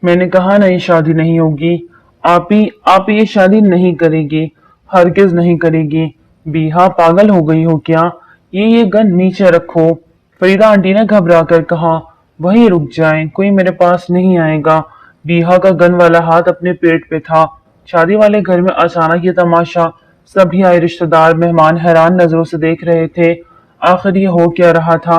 میں نے کہا نہیں، شادی نہیں ہوگی۔ آپ یہ شادی نہیں کرے گی، ہرگز نہیں کرے گی۔ بیہا پاگل ہو گئی ہو کیا؟ یہ گن نیچے رکھو، فریدہ آنٹی نے گھبرا کر کہا۔ وہیں رک جائیں، کوئی میرے پاس نہیں آئے گا۔ بیہا کا گن والا ہاتھ اپنے پیٹ پہ تھا۔ شادی والے گھر میں اچانک یہ تماشا سبھی آئے رشتہ دار مہمان حیران نظروں سے دیکھ رہے تھے۔ آخر یہ ہو کیا رہا تھا؟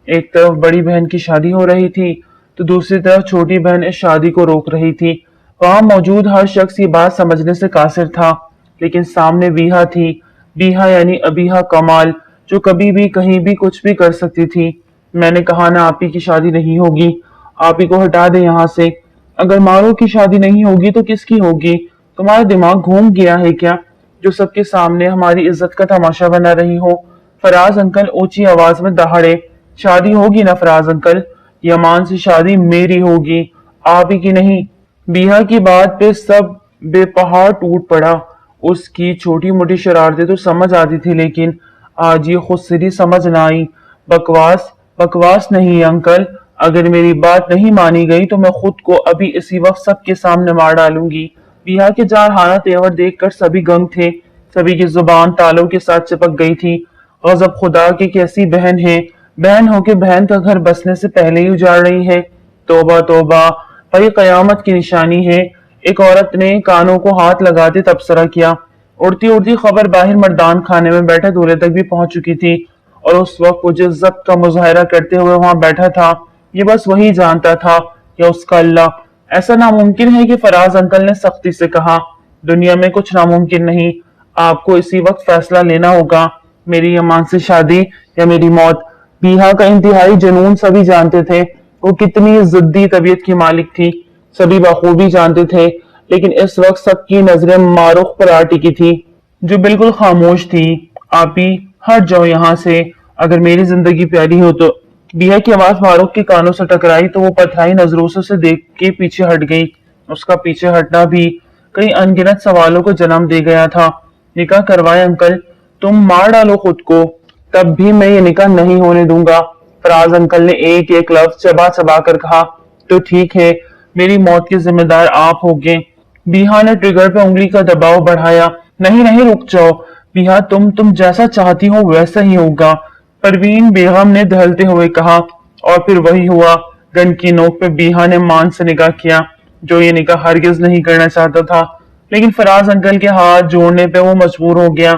ایک طرف بڑی بہن کی شادی ہو رہی تھی تو دوسری طرف چھوٹی بہن اس شادی کو روک رہی تھی۔ وہاں موجود ہر شخص یہ بات سمجھنے سے قاصر تھا، لیکن سامنے بیہا تھی۔ بیہا یعنی ابیہا کمال، جو کبھی بھی کہیں بھی کچھ بھی کر سکتی تھی۔ میں نے کہا نا آپی کی شادی نہیں ہوگی، آپی کو ہٹا دے یہاں سے۔ اگر مارو کی شادی نہیں ہوگی تو کس کی ہوگی؟ تمہارا دماغ گھوم گیا ہے کیا جو سب کے سامنے ہماری عزت کا تماشا بنا رہی ہو؟ فراز انکل اونچی آواز میں دہاڑے۔ شادی ہوگی نا فراز انکل، یمان سے شادی میری ہوگی، آپ ہی کی نہیں۔ بیہا کی بات پہ سب بے پہاڑ ٹوٹ پڑا۔ اس کی چھوٹی موٹی شرارتیں تو سمجھ آتی تھی، لیکن آج یہ خود سری سمجھ نہ آئی۔ بکواس نہیں انکل، اگر میری بات نہیں مانی گئی تو میں خود کو ابھی اسی وقت سب کے سامنے مار ڈالوں گی۔ بیہا کے جارحانہ تیور دیکھ کر سبھی گنگ تھے، سبھی کی زبان تالوں کے ساتھ چپک گئی تھی۔ غضب خدا کی کیسی بہن ہے، بہن ہو کے بہن کا گھر بسنے سے پہلے ہی اجاڑ رہی ہے۔ توبہ توبہ، بھائی قیامت کی نشانی ہے۔ ایک عورت نے کانوں کو ہاتھ لگاتے تبصرہ کیا۔ اڑتی اڑتی خبر باہر مردان خانے میں بیٹھے دولے تک بھی پہنچ چکی تھی، اور اس وقت وہ جس ضبط کا مظاہرہ کرتے ہوئے وہاں بیٹھا تھا یہ بس وہی جانتا تھا، یا اس کا اللہ۔ ایسا ناممکن ہے کہ فراز انکل نے سختی سے کہا۔ دنیا میں کچھ ناممکن نہیں، آپ کو اسی وقت فیصلہ لینا ہوگا، میری یمان سے شادی یا میری موت۔ بیہا کا انتہائی جنون سبھی جانتے تھے، وہ کتنی ضدی طبیعت کی مالک تھی، سبھی بخوبی جانتے تھے، لیکن اس وقت سب کی نظریں ماروخ پر آ ٹکی تھی، جو بالکل خاموش تھی۔ آپی ہٹ جاؤ یہاں سے، اگر میری زندگی پیاری ہو تو۔ بیہا کی آواز فاروق کے کانوں سے ٹکرائی تو وہ پتھرائی نظروں سے اسے دیکھ کے پیچھے ہٹ گئی۔ اس کا پیچھے ہٹنا بھی کئی ان گنت سوالوں کو جنم دے گیا تھا۔ نکاح کروائے انکل، تم مار ڈالو خود کو، تب بھی میں یہ نکاح نہیں ہونے دوں گا، فراز انکل نے ایک ایک لفظ چبا چبا کر کہا۔ تو ٹھیک ہے، میری موت کے ذمہ دار آپ ہوگے۔ بیہا نے ٹریگر پہ انگلی کا دباؤ بڑھایا۔ نہیں رک جاؤ بیہا، تم جیسا چاہتی ہو ویسا ہی ہوگا، پروین بیگم نے دہلتے ہوئے کہا۔ اور پھر وہی ہوا، گن کی نوک پہ بیہا نے مان سے نکاح کیا، جو یہ نکاح ہرگز نہیں کرنا چاہتا تھا، لیکن فراز انکل کے ہاتھ جوڑنے پہ وہ مجبور ہو گیا۔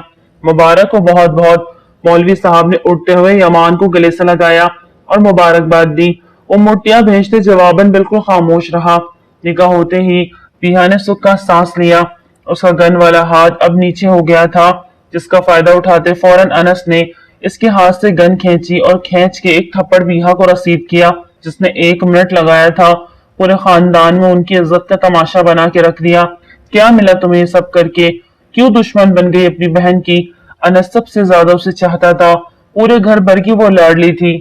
مبارک ہو بہت بہت، مولوی صاحب نے اٹھتے ہوئے یمان کو گلے سے لگایا اور مبارکباد دی۔ وہ مٹیاں بھیجتے جواباً بالکل خاموش رہا۔ نکاح ہوتے ہی بیہا نے سکھ کا سانس لیا۔ اس کا گن والا ہاتھ اب نیچے ہو گیا تھا، جس کا فائدہ اٹھاتے فوراً انس نے اس کے ہاتھ سے گن کھینچی اور کھینچ کے ایک تھپڑ بیہا کو رسید کیا، جس نے 1 منٹ لگایا تھا پورے خاندان میں ان کی عزت کا تماشا بنا کے رکھ دیا۔ کیا ملا تمہیں یہ سب کر کے؟ کیوں دشمن بن گئی اپنی بہن کی؟ انس سب سے زیادہ اسے چاہتا تھا، پورے گھر بھر کی وہ لاڈلی تھی،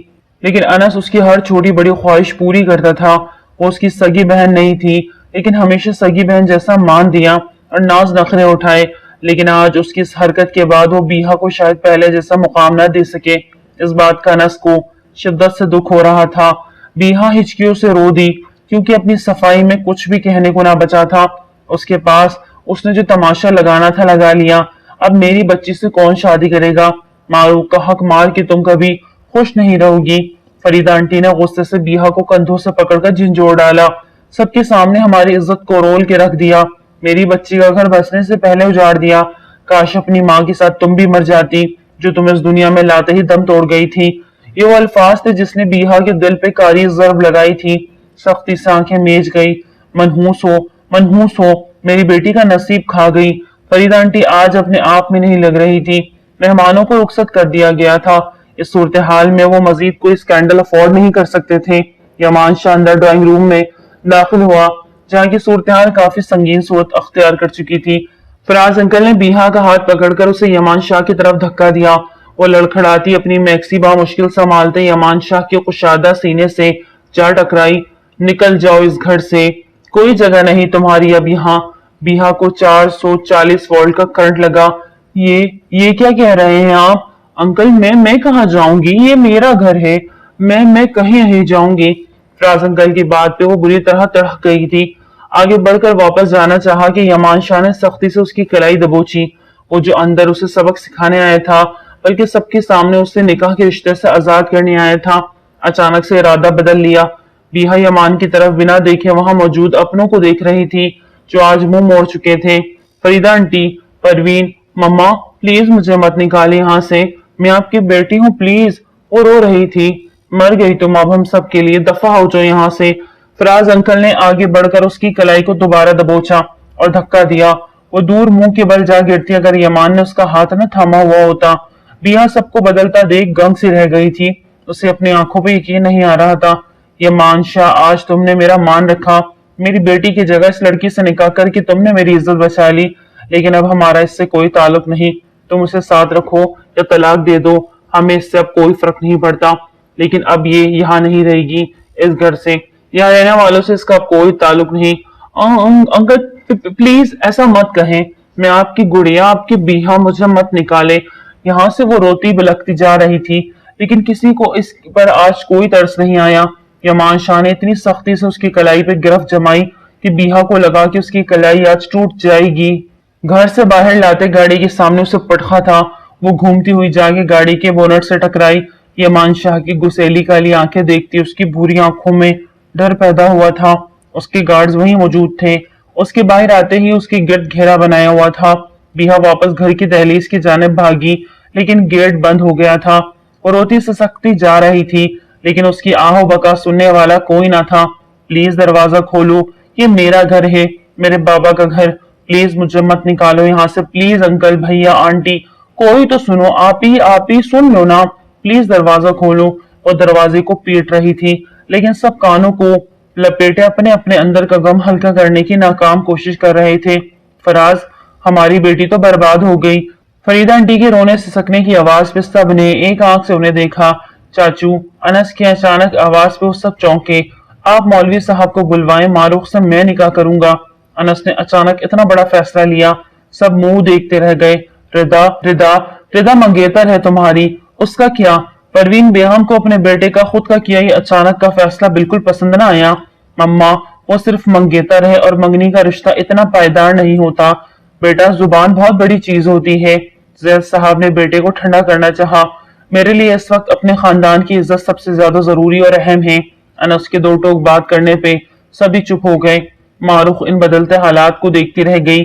لیکن انس اس کی ہر چھوٹی بڑی خواہش پوری کرتا تھا۔ وہ اس کی سگی بہن نہیں تھی، لیکن ہمیشہ سگی بہن جیسا مان دیا اور ناز نخرے اٹھائے، لیکن آج اس کی اس حرکت کے بعد وہ بیہا کو شاید پہلے جیسا مقام نہ دے سکے۔ اس بات کا انس کو شدت سے دکھ ہو رہا تھا۔ بیہا ہچکیوں سے رو دی، کیونکہ اپنی صفائی میں کچھ بھی کہنے کو نہ بچا تھا۔ اس کے پاس اس نے جو تماشا لگانا تھا لگا لیا، اب میری بچی سے کون شادی کرے گا؟ معروف کا حق مار کے تم کبھی خوش نہیں رہو گی۔ فریدہ آنٹی نے غصے سے بیہا کو کندھوں سے پکڑ کر جھنجھوڑ ڈالا۔ سب کے سامنے ہماری عزت کو رول کے رکھ دیا، میری بچی کا گھر بسنے سے پہلے اجاڑ دیا۔ کاش اپنی ماں کے ساتھ تم بھی مر جاتی، جو تم اس دنیا میں لاتے ہی دم توڑ گئی تھی۔ یہ وہ الفاظ تھے جس نے بیہا کے دل پہ کاری ضرب لگائی تھی۔ سختی سے آنکھیں میج گئی۔ منحوس ہو، میری بیٹی کا نصیب کھا گئی۔ فریدہ آنٹی آج اپنے آپ میں نہیں لگ رہی تھی۔ مہمانوں کو رخصت کر دیا گیا تھا۔ اس صورتحال میں وہ مزید کوئی اسکینڈل افورڈ نہیں کر سکتے تھے۔ یمان شاندار ڈرائنگ روم میں داخل ہوا، جہاں کی صورتحال کافی سنگین صورت اختیار کر چکی تھی۔ فراز انکل نے بیہا کا ہاتھ پکڑ کر اسے یمان شاہ کی طرف دھکا دیا۔ وہ لڑکھڑاتی اپنی میکسی بامشکل سنبھالتے یمان شاہ کے کشادہ سینے سے جا ٹکرائی۔ نکل جاؤ اس گھر سے، کوئی جگہ نہیں تمہاری اب یہاں۔ بیہا کو 440 وولٹ کا کرنٹ لگا۔ یہ کیا کہہ رہے ہیں آپ؟ انکل میں کہاں جاؤں گی؟ یہ میرا گھر ہے، میں کہیں نہیں جاؤں گی۔ फराज अंकल की बात पे वो बुरी तरह तड़क गई थी। आगे बढ़कर वापस जाना चाहा कि यमान शाह ने सख्ती से उसकी कलाई दबोची। वो जो अंदर उसे सबक सिखाने आया था, बल्कि सबके सामने उससे निकाह के रिश्ते से आजाद करने आया था, अचानक से इरादा बदल लिया। बीहा यमान की तरफ बिना देखे वहां मौजूद अपनों को देख रही थी, जो आज मुंह मोड़ चुके थे। Farida aunty, Parveen, mama please मुझे मत निकाले यहाँ से, मैं आपकी बेटी हूँ प्लीज। वो रो रही थी। मर गई तुम अब हम सब के लिए, दफा हो जाओ यहाँ से। फराज अंकल ने आगे बढ़कर उसकी कलाई को दोबारा दबोचा और धक्का दिया। वो दूर मुंह के बल जा गिरती अगर यमान ने उसका हाथ न थामा हुआ होता। बिया सबको बदलता देख गंग सी रह गई थी। उसे अपनी आंखों पे यकीन नहीं आ रहा था। यमान शाह, आज तुमने मेरा मान रखा, मेरी बेटी की जगह इस लड़की से निकाह करके तुमने मेरी इज्जत बचा ली, लेकिन अब हमारा इससे कोई ताल्लुक नहीं। तुम उसे साथ रखो या तलाक दे दो, हमें इससे अब कोई फर्क नहीं पड़ता, लेकिन अब ये यहाँ नहीं रहेगी, इस घर से, यहाँ रहने वालों से इसका कोई ताल्लुक नहीं। अंकल प्लीज ऐसा मत कहें, मैं आपकी गुड़िया, आपकी बीहा, मुझे मत निकाले यहाँ से। वो रोती बिलखती जा रही थी, लेकिन किसी को इस पर आज कोई तरस नहीं आया। यमान शाह ने इतनी सख्ती से उसकी कलाई पे गिरफ्त जमाई कि बीहा को लगा कि उसकी कलाई आज टूट जाएगी। घर से बाहर लाते गाड़ी के सामने उसे पटखा था। वो घूमती हुई जाके गाड़ी के बोनट से टकराई। यमान शाह की गुस्सैली काली आंखें देखती उसकी भूरी आंखों में डर पैदा हुआ था। उसके गार्ड्स वहीं मौजूद थे। उसके बाहर आते ही उसकी गिरद घेरा बनाया हुआ था। बिहा वापस घर की दहलीज की जानिब भागी, लेकिन गेट बंद हो गया था। वो रोती ससकती जा रही थी, लेकिन उसकी आहो बका सुनने वाला कोई ना था। प्लीज दरवाजा खोलो, ये मेरा घर है, मेरे बाबा का घर, प्लीज मुझे मत निकालो यहाँ से, प्लीज अंकल, भैया, आंटी, कोई तो सुनो, आप ही सुन लो ना, प्लीज दरवाजा खोलो। वो दरवाजे को पीट रही थी, लेकिन सब कानों को लपेटे अपने अपने अंदर का गम हल्का करने की नाकाम कोशिश कर रहे थे। फराज, हमारी बेटी तो बर्बाद हो गई। फरीदा आंटी के रोने सिसकने की आवाज पे सब ने एक आंख से उन्हें देखा। चाचू, अनस की अचानक आवाज पे वो सब चौंके। आप मौलवी साहब को बुलवाएं, मारूख से मैं निकाह करूंगा। अनस ने अचानक इतना बड़ा फैसला लिया, सब मुंह देखते रह गए। रिदा रिदा रिदा मंगेतर है तुम्हारी, उसका क्या? परवीन बेगम को अपने बेटे का खुद का किया ये अचानक का फैसला बिल्कुल पसंद ना आया। मम्मा, वो सिर्फ मंगेतर है और मंगनी का रिश्ता इतना पायदार नहीं होता। बेटा, जुबान बहुत बड़ी चीज होती है। जैद साहब ने बेटे को ठंडा करना चाहा। मेरे लिए इस वक्त अपने खानदान की इज्जत सबसे ज्यादा जरूरी और अहम है। अनस के दो टोक बात करने पे सभी चुप हो गए। मारूख इन बदलते हालात को देखती रह गई।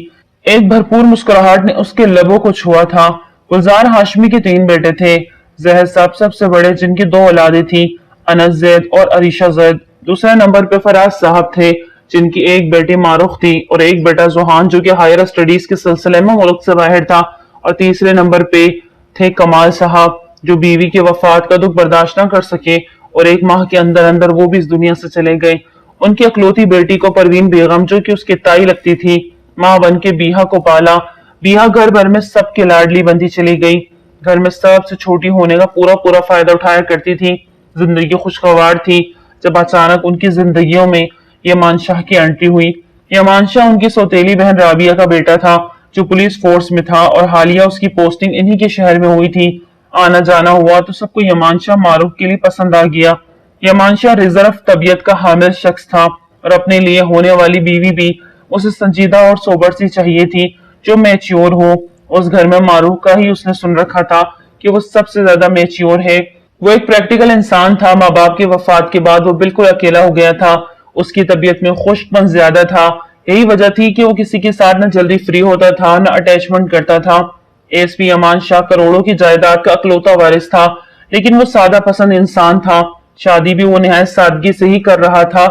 एक भरपूर मुस्कुराहट ने उसके लबों को छुआ था। गुलजार हाशमी के 3 बेटे थे। जहर साहब सबसे बड़े, जिनकी 2 औलादें थी, अनस जैद और अरीशा जैद। दूसरे नंबर पे फराज साहब थे, जिनकी एक बेटी मारूख थी और एक बेटा जुहान, जो कि हायर स्टडीज के सिलसिले में मुल्क से बाहर था। और तीसरे नंबर पे थे कमाल साहब, जो बीवी के वफात का दुख बर्दाश्त न कर सके और 1 माह के अंदर अंदर वो भी इस दुनिया से चले गए। उनकी अकलौती बेटी को परवीन बेगम, जो कि उसकी ताई लगती थी, माँ बन के बीहा को पाला। बीहा घर भर में सबके लाडली बनती चली गई। घर में सबसे छोटी होने का पूरा पूरा फायदा उठाया करती थी। जिंदगी खुशगवार थी, जब अचानक उनकी जिंदगियों में यमान शाह की एंट्री हुई। यमान शाह उनकी सौतेली बहन राबिया का बेटा था, जो पुलिस फोर्स में था और हालिया उसकी पोस्टिंग इन्हीं के शहर में हुई थी। आना जाना हुआ तो सबको यमान शाह मारूफ के लिए पसंद आ गया। यमान शाह रिजर्व तबीयत का हामिल शख्स था और अपने लिए होने वाली बीवी भी उसे संजीदा और सोबर सी चाहिए थी, जो मैच्योर हो। उस घर में मारूफ का ही उसने सुन रखा था कि वो सबसे ज्यादा मैच्योर है। वो एक प्रैक्टिकल इंसान था। माँ बाप के वफात के बाद वो बिल्कुल अकेला हो गया था। उसकी तबीयत में खुश्कपन ज्यादा था। यही वजह थी कि वो किसी के साथ न जल्दी फ्री होता था, न अटैचमेंट करता था। एसपी यमान शाह करोड़ों की जायदाद का अकलौता वारिस था, लेकिन वो सादा पसंद इंसान था। शादी भी वो निहायत सादगी से ही कर रहा था।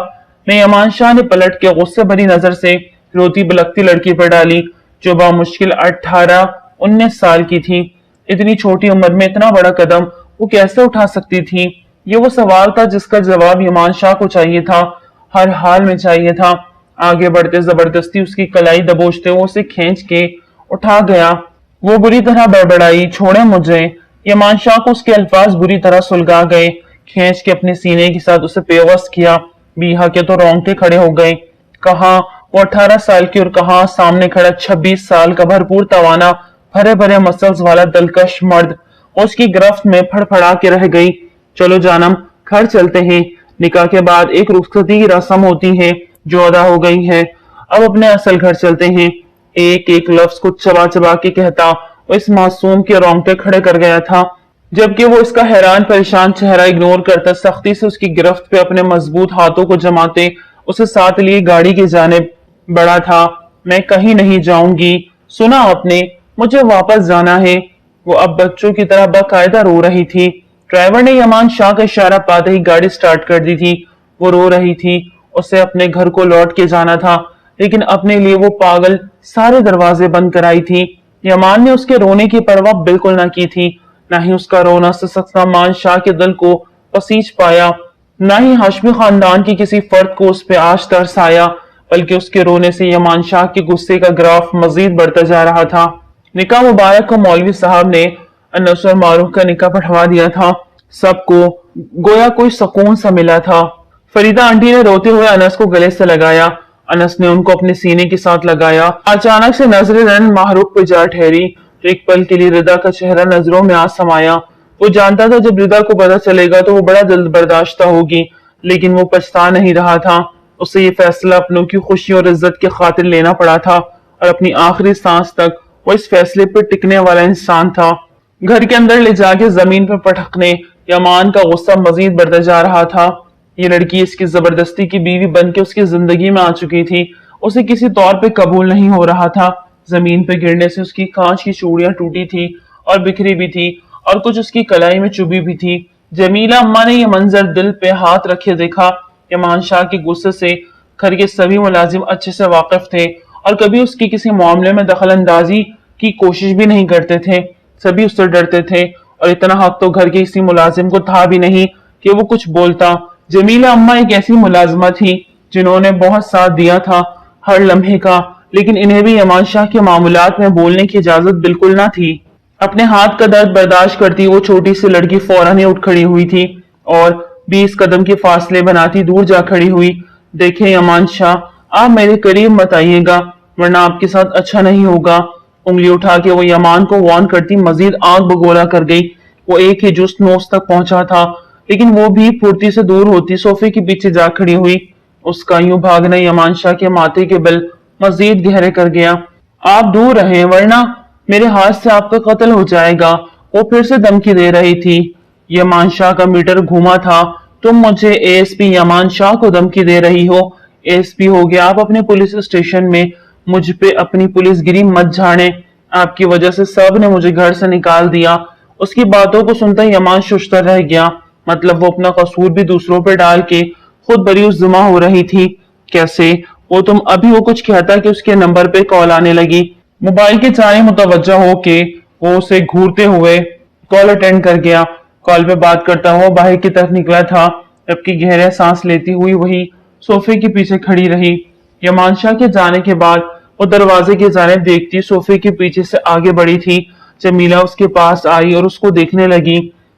मैं यमान शाह ने पलट के गुस्से भरी नजर से रोती बिलखती लड़की पर डाली, जो बामुश्किल 18-19 साल की थी। इतनी छोटी उम्र में इतना बड़ा कदम वो कैसे उठा सकती थी? ये वो सवाल था जिसका जवाब यमान शाह को चाहिए था, हर हाल में चाहिए था। आगे बढ़ते जबरदस्ती उसकी कलाई दबोचते वो उसे खींच के उठा गया। वो बुरी तरह बड़बड़ाई, छोड़े मुझे। यमान शाह को उसके अल्फाज बुरी तरह सुलगा गए। खींच के अपने सीने के साथ उसे बेवस किया। बीहा के तो रोंगटे खड़े हो गए। कहा वो 18 साल की और कहा सामने खड़ा 26 साल का भरपूर तवाना, भरे भरे मसल्स वाला दिलकश मर्द। उसकी गिरफ्त में फड़फड़ा के रह गई। चलो जानम, घर चलते हैं, نکاح کے بعد ایک رخصتی کی رسم ہوتی ہے جو ادا ہو گئی ہے، اب اپنے اصل گھر چلتے ہیں۔ ایک ایک لفظ کو چبا چبا کے کہتا وہ اس معصوم کے رونگٹے کھڑے کر گیا تھا، جبکہ وہ اس کا حیران پریشان چہرہ اگنور کرتا سختی سے اس کی گرفت پہ اپنے مضبوط ہاتھوں کو جماتے اسے ساتھ لیے گاڑی کی جانب بڑھا تھا۔ میں کہیں نہیں جاؤں گی، سنا آپ نے، مجھے واپس جانا ہے۔ وہ اب بچوں کی طرح باقاعدہ رو رہی تھی۔ ڈرائیور نے یمان شاہ کا اشارہ پاتے ہی گاڑی سٹارٹ کر دی تھی۔ وہ رو رہی تھی، اسے اپنے گھر کو لوٹ کے جانا تھا، لیکن اپنے لیے وہ پاگل سارے دروازے بند کرائی تھی۔ یمان نے اس کے رونے کی پرواہ بالکل نہ کی تھی، نہ ہی اس کا رونا سسکتا مان شاہ کے دل کو پسیج پایا، نہ ہی ہاشمی خاندان کی کسی فرد کو اس پہ آج ترس آیا، بلکہ اس کے رونے سے یمان شاہ کے غصے کا گراف مزید بڑھتا جا رہا تھا۔ نکاح مبارک کو مولوی صاحب نے انس اور معروف کا نکاح پڑھوا دیا تھا۔ سب کو گویا کوئی سکون سا ملا تھا۔ فریدہ آنٹی نے روتے ہوئے انس کو گلے سے لگایا، انس نے ان کو اپنے سینے کے ساتھ لگایا۔ اچانک سے نظریں رن معروف پہ جا ٹھہری تو ایک پل کے لیے رضا کا چہرہ نظروں میں آ سمایا۔ وہ جانتا تھا جب رضا کو پتہ چلے گا تو وہ بڑا دل برداشتہ ہوگی، لیکن وہ پچھتا نہیں رہا تھا۔ اسے یہ فیصلہ اپنوں کی خوشی اور عزت کی خاطر لینا پڑا تھا، اور اپنی آخری سانس تک وہ اس فیصلے پر ٹکنے والا انسان تھا۔ گھر کے اندر لے جا کے زمین پر پٹکنے یمان کا غصہ مزید بڑھتا جا رہا تھا۔ یہ لڑکی اس کی زبردستی کی بیوی بن کے اس کی زندگی میں آ چکی تھی، اسے کسی طور پہ قبول نہیں ہو رہا تھا۔ زمین پہ گرنے سے اس کی کانچ کی چوڑیاں ٹوٹی تھی اور بکھری بھی تھی، اور کچھ اس کی کلائی میں چبھی بھی تھی۔ جمیلہ اماں نے یہ منظر دل پہ ہاتھ رکھے دیکھا۔ یمان شاہ کے غصے سے گھر کے سبھی ملازم اچھے سے واقف تھے اور کبھی اس کی کسی معاملے میں دخل اندازی کی کوشش بھی نہیں کرتے تھے۔ سبھی اس سے ڈرتے تھے، اور اتنا حق تو گھر کے کسی ملازم کو تھا بھی نہیں کہ وہ کچھ بولتا۔ جمیلہ اماں ایک ایسی ملازمہ تھی جنہوں نے بہت ساتھ دیا تھا ہر لمحے کا، لیکن انہیں بھی یمان شاہ کے معاملات میں بولنے کی اجازت بالکل نہ تھی۔ اپنے ہاتھ کا درد برداشت کرتی وہ چھوٹی سی لڑکی فوراً ہی اٹھ کھڑی ہوئی تھی اور 20 قدم کے فاصلے بناتی دور جا کھڑی ہوئی۔ دیکھیں یمان شاہ، آپ میرے قریب مت آئیے گا ورنہ آپ کے ساتھ اچھا نہیں ہوگا۔ انگلی اٹھا کے وہ یمان کو وارن کرتی مزید آنکھ بگولا کر گئی۔ وہ ایک ہی جست نوس تک پہنچا تھا، لیکن وہ بھی پھرتی سے دور ہوتی صوفے کے پیچھے جا کھڑی ہوئی۔ اس کا یوں بھاگنا یمان شاہ کے ماتھے کے بل مزید گہرے کر گیا۔ آپ دور رہیں ورنہ میرے ہاتھ سے آپ کا قتل ہو جائے گا، وہ پھر سے دھمکی دے رہی تھی۔ یمان شاہ کا میٹر گھوما تھا۔ تم مجھے اے ایس پی یمان شاہ کو دھمکی دے رہی ہو؟ اے ایس پی ہو گیا آپ اپنے پولیس اسٹیشن میں، مجھ پہ اپنی پولیس گری مت جھاڑیں۔ آپ کی وجہ سے سب نے مجھے گھر سے نکال دیا۔ اس کی باتوں کو سنتا یمان ششدر رہ گیا، مطلب وہ اپنا قصور بھی دوسروں پہ ڈال کے خود بری ذمہ ہو رہی تھی۔ کیسے؟ وہ تم ابھی وہ کچھ کہتا کہ اس کے نمبر پہ کال آنے لگی۔ موبائل کے جانب متوجہ ہو کے وہ اسے گھورتے ہوئے کال اٹینڈ کر گیا۔ کال پہ بات کرتا ہوا باہر کی طرف نکلا تھا، جبکہ گہرا سانس لیتی ہوئی وہی صوفے کے پیچھے کھڑی رہی۔ یمان شاہ کے جانے کے بعد وہ دروازے کی جانب دیکھتی صوفے کے پیچھے سے آگے بڑھی تھی۔ جمیلہ اس کے پاس آئی اور اس کو دیکھنے لگی۔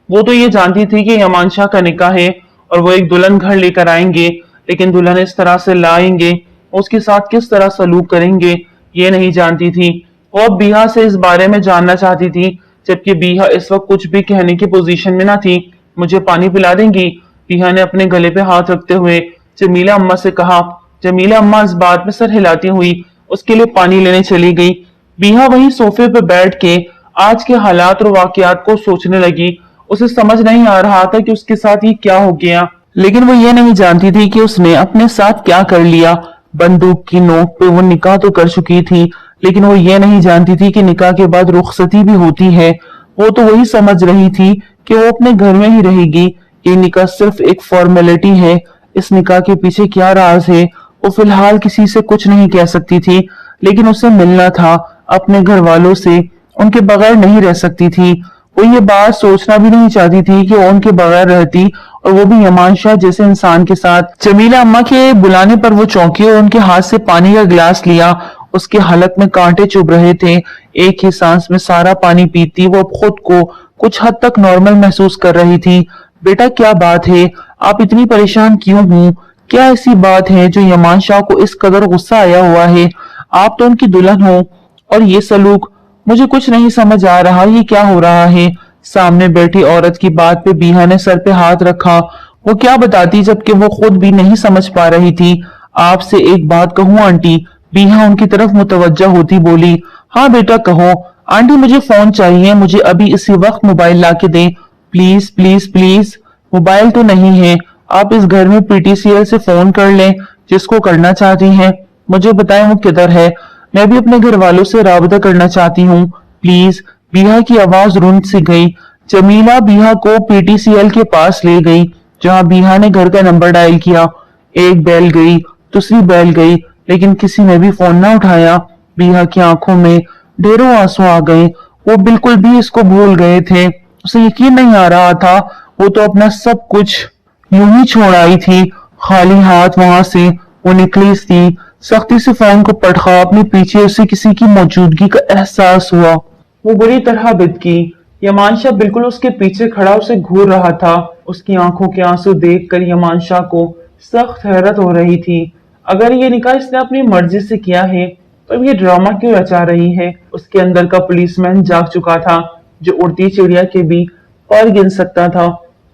وہ تو یہ جانتی تھی کہ یمان شاہ کا نکاح ہے اور وہ ایک دلہن گھر لے کر آئیں گے، لیکن دلہن اس طرح سے لائیں گے، اس کے ساتھ کس طرح سلوک کریں گے، یہ نہیں جانتی تھی۔ وہ اب بیہا سے اس بارے میں جاننا چاہتی تھی، جبکہ بیہا اس وقت کچھ بھی کہنے کی پوزیشن میں نہ تھی۔ مجھے پانی پلا دیں گی؟ بیہا نے اپنے گلے پہ ہاتھ رکھتے ہوئے جمیلہ اماں سے کہا۔ جمیلہ اماں اس بات میں سر ہلاتی ہوئی اس کے لیے پانی لینے چلی گئی۔ بیہا وہیں صوفے پہ بیٹھ کے آج کے حالات اور واقعات کو سوچنے لگی۔ اسے سمجھ نہیں آ رہا تھا کہ اس کے ساتھ یہ کیا ہو گیا، لیکن وہ یہ نہیں جانتی تھی کہ اس نے اپنے ساتھ کیا کر لیا۔ بندوق کی نوک پہ وہ نکاح تو کر چکی تھی، لیکن وہ یہ نہیں جانتی تھی کہ نکاح کے بعد رخصتی بھی ہوتی ہے۔ وہ تو وہی سمجھ رہی تھی کہ وہ اپنے گھر میں ہی رہے گی، یہ نکاح صرف ایک فارمیلٹی ہے۔ اس نکاح کے پیچھے کیا راز ہے وہ فی الحال کسی سے کچھ نہیں کہہ سکتی تھی، لیکن اسے ملنا تھا اپنے گھر والوں سے، ان کے بغیر نہیں رہ سکتی تھی۔ وہ یہ بات سوچنا بھی نہیں چاہتی تھی کہ وہ ان کے بغیر رہتی، اور وہ بھی یمان شاہ جیسے انسان کے ساتھ۔ جمیلہ اماں کے بلانے پر وہ چونکی اور ان کے ہاتھ سے پانی کا گلاس لیا۔ اس کے حلق میں کانٹے چبھ رہے تھے، ایک ہی سانس میں سارا پانی پیتی وہ اب خود کو کچھ حد تک نارمل محسوس کر رہی تھی۔ بیٹا کیا بات ہے، آپ اتنی پریشان کیوں ہوں؟ کیا ایسی بات ہے جو یمان شاہ کو اس قدر غصہ آیا ہوا ہے؟ آپ تو ان کی دلہن ہو، اور یہ سلوک، مجھے کچھ نہیں سمجھ آ رہا یہ کیا ہو رہا ہے۔ سامنے بیٹھی عورت کی بات پہ بیہا نے سر پہ ہاتھ رکھا۔ वो क्या बताती जबकि वो खुद भी नहीं समझ पा रही थी। आपसे एक बात कहूँ आंटी? बीहा उनकी तरफ मुतवज्जा होती बोली। हाँ बेटा कहो। आंटी मुझे फोन चाहिए, मुझे अभी इसी वक्त मोबाइल ला के दें। Please please please. मोबाइल तो नहीं है, आप इस घर में पीटीसीएल से फोन कर लें, जिसको करना चाहती हैं। मुझे बताएं वो किधर है, मैं भी अपने घर वालों से राबता करना चाहती हूँ, प्लीज। बीहा की आवाज रुंध सी गई। जमीला बीहा को पीटीसीएल के पास ले गई, जहां बीहा ने घर का नंबर डायल किया। एक बेल गई, दूसरी बेल गई, लेकिन किसी ने भी फोन ना उठाया। बीहा की आंखों में ढेरों आंसू आ गए। वो बिल्कुल भी इसको भूल गए थे। उसे यकीन नहीं आ रहा था, वो तो अपना सब कुछ यूं ही छोड़ आई थी। खाली हाथ वहां से वो निकली थी। सख्ती से फोन को पटका, अपने पीछे उसे किसी की मौजूदगी का एहसास हुआ। वो बुरी तरह बिदकी। यमान शाह बिल्कुल उसके पीछे खड़ा उसे घूर रहा था। उसकी आंखों के आंसू देखकर यमान शाह को सख्त हैरत हो रही थी। अगर ये निकाह इसने अपनी मर्जी से किया है तो ये ड्रामा क्यों रचा रही है? उसके अंदर का पुलिसमैन जाग चुका था, जो उड़ती चिड़िया के भी पर गिन सकता था।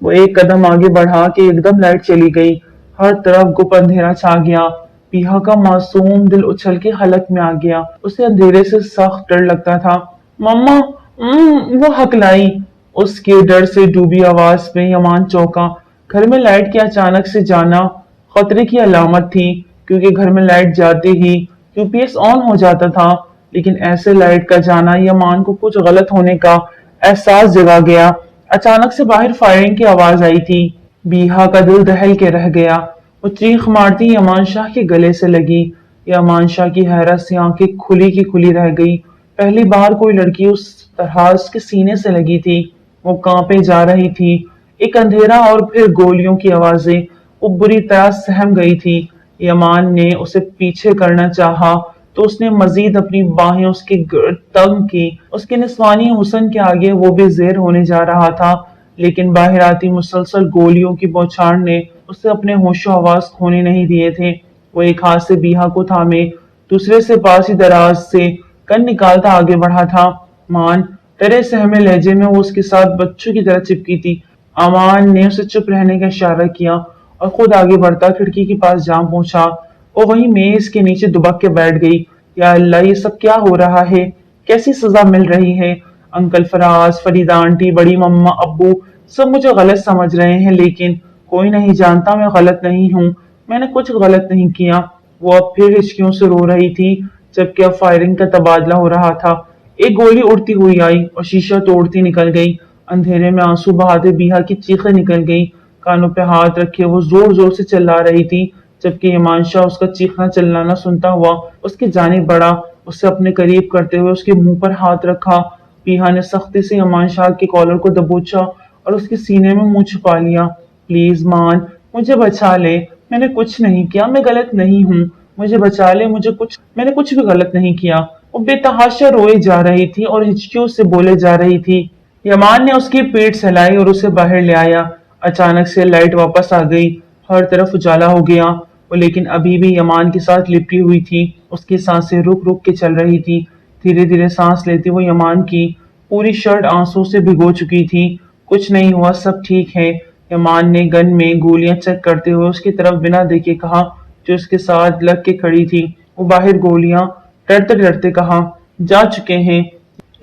वो एक कदम आगे बढ़ा के एकदम लाइट चली गई। हर तरफ गुप अंधेरा छा गया। पीहा का मासूम दिल उछल के हलक में आ गया। उसे अंधेरे से सख्त डर लगता था। मम्मा, वो हकलाई। उसके डर से डूबी आवाज में यमान चौंका। घर में लाइट के अचानक से जाना खतरे की अलामत थी, क्योंकि घर में लाइट जाते ही यूपीएस ऑन हो जाता था। लेकिन ऐसे लाइट का जाना यमान को कुछ गलत होने का एहसास जगा गया। अचानक से बाहर फायरिंग की आवाज आई थी। बीहा का दिल दहल के रह गया। वो चीख मारती यमान शाह के गले से लगी। यमान शाह की हैरत से आंखें खुली की खुली रह गई। पहली बार कोई लड़की उस तरह उसके सीने से लगी थी। वो कांपे जा रही थी। एक अंधेरा और फिर गोलियों की आवाजें। वो बुरी तरह सहम गई थी। यमान ने उसे पीछे करना चाहा तो उसने मजीद अपनी बाहें उसके गिर्द तंग की। उसके निस्वानी हुस्न के आगे वो भी ज़ेर होने जा रहा था, लेकिन बाहर आती मुसलसल गोलियों की बौछार ने उसे अपने होशो हवास खोने नहीं दिए थे। वो एक हाथ से बीहा को थामे, दूसरे से पास ही दराज से कन निकालता आगे बढ़ा था। मान, तेरे सहमे लहजे में वो उसके साथ बच्चों की तरह चिपकी थी। अमान ने उसे चुप रहने का इशारा किया और खुद आगे बढ़ता खिड़की के पास जा पहुंचा। वो वहीं मेज के नीचे दुबक के बैठ गई। या अल्लाह, ये सब क्या हो रहा है? कैसी सजा मिल रही है? अंकल फराज, फरीदा आंटी, बड़ी मम्मा, अब्बू सब मुझे गलत समझ रहे हैं, लेकिन कोई नहीं जानता मैं गलत नहीं हूँ। मैंने कुछ गलत नहीं किया। वो अब फिर हिचकियों से रो रही थी, जबकि अब फायरिंग का तबादला हो रहा था। एक गोली उड़ती हुई आई और शीशा तोड़ती निकल गई। अंधेरे में आंसू बहाते बीहा की चीखें निकल गई। कानों पे हाथ रखे वो जोर जोर से चिल्ला रही थी, जबकि इमान शाह उसका चीखना चिल्लाना सुनता हुआ उसकी जानिब बढ़ा। उसे अपने करीब करते हुए उसके मुंह पर हाथ रखा। बीहा ने सख्ती से इमान शाह के कॉलर को दबोचा और उसके सीने में मुंह छुपा लिया। प्लीज मान, मुझे बचा ले, मैंने कुछ नहीं किया, मैं गलत नहीं हूँ, मुझे बचा ले, मैंने कुछ भी गलत नहीं किया। वो बेतहाशा रोए जा रही थी और हिचकियों से बोले जा रही थी। यमान ने उसकी पीठ सहलाई और उसे बाहर ले आया। अचानक से लाइट वापस आ गई। हर तरफ उजाला हो गया। वो लेकिन अभी भी यमान के साथ लिपटी हुई थी। उसकी सांसें रुक रुक के चल रही थी। धीरे धीरे सांस लेती वो यमान की पूरी शर्ट आंसू से भिगो चुकी थी। कुछ नहीं हुआ, सब ठीक है। यमान ने गन में गोलियां चेक करते हुए उसकी तरफ बिना देखे कहा, जो उसके साथ लग के खड़ी थी। वो बाहर गोलियां डरते डरते कहा, जा चुके हैं।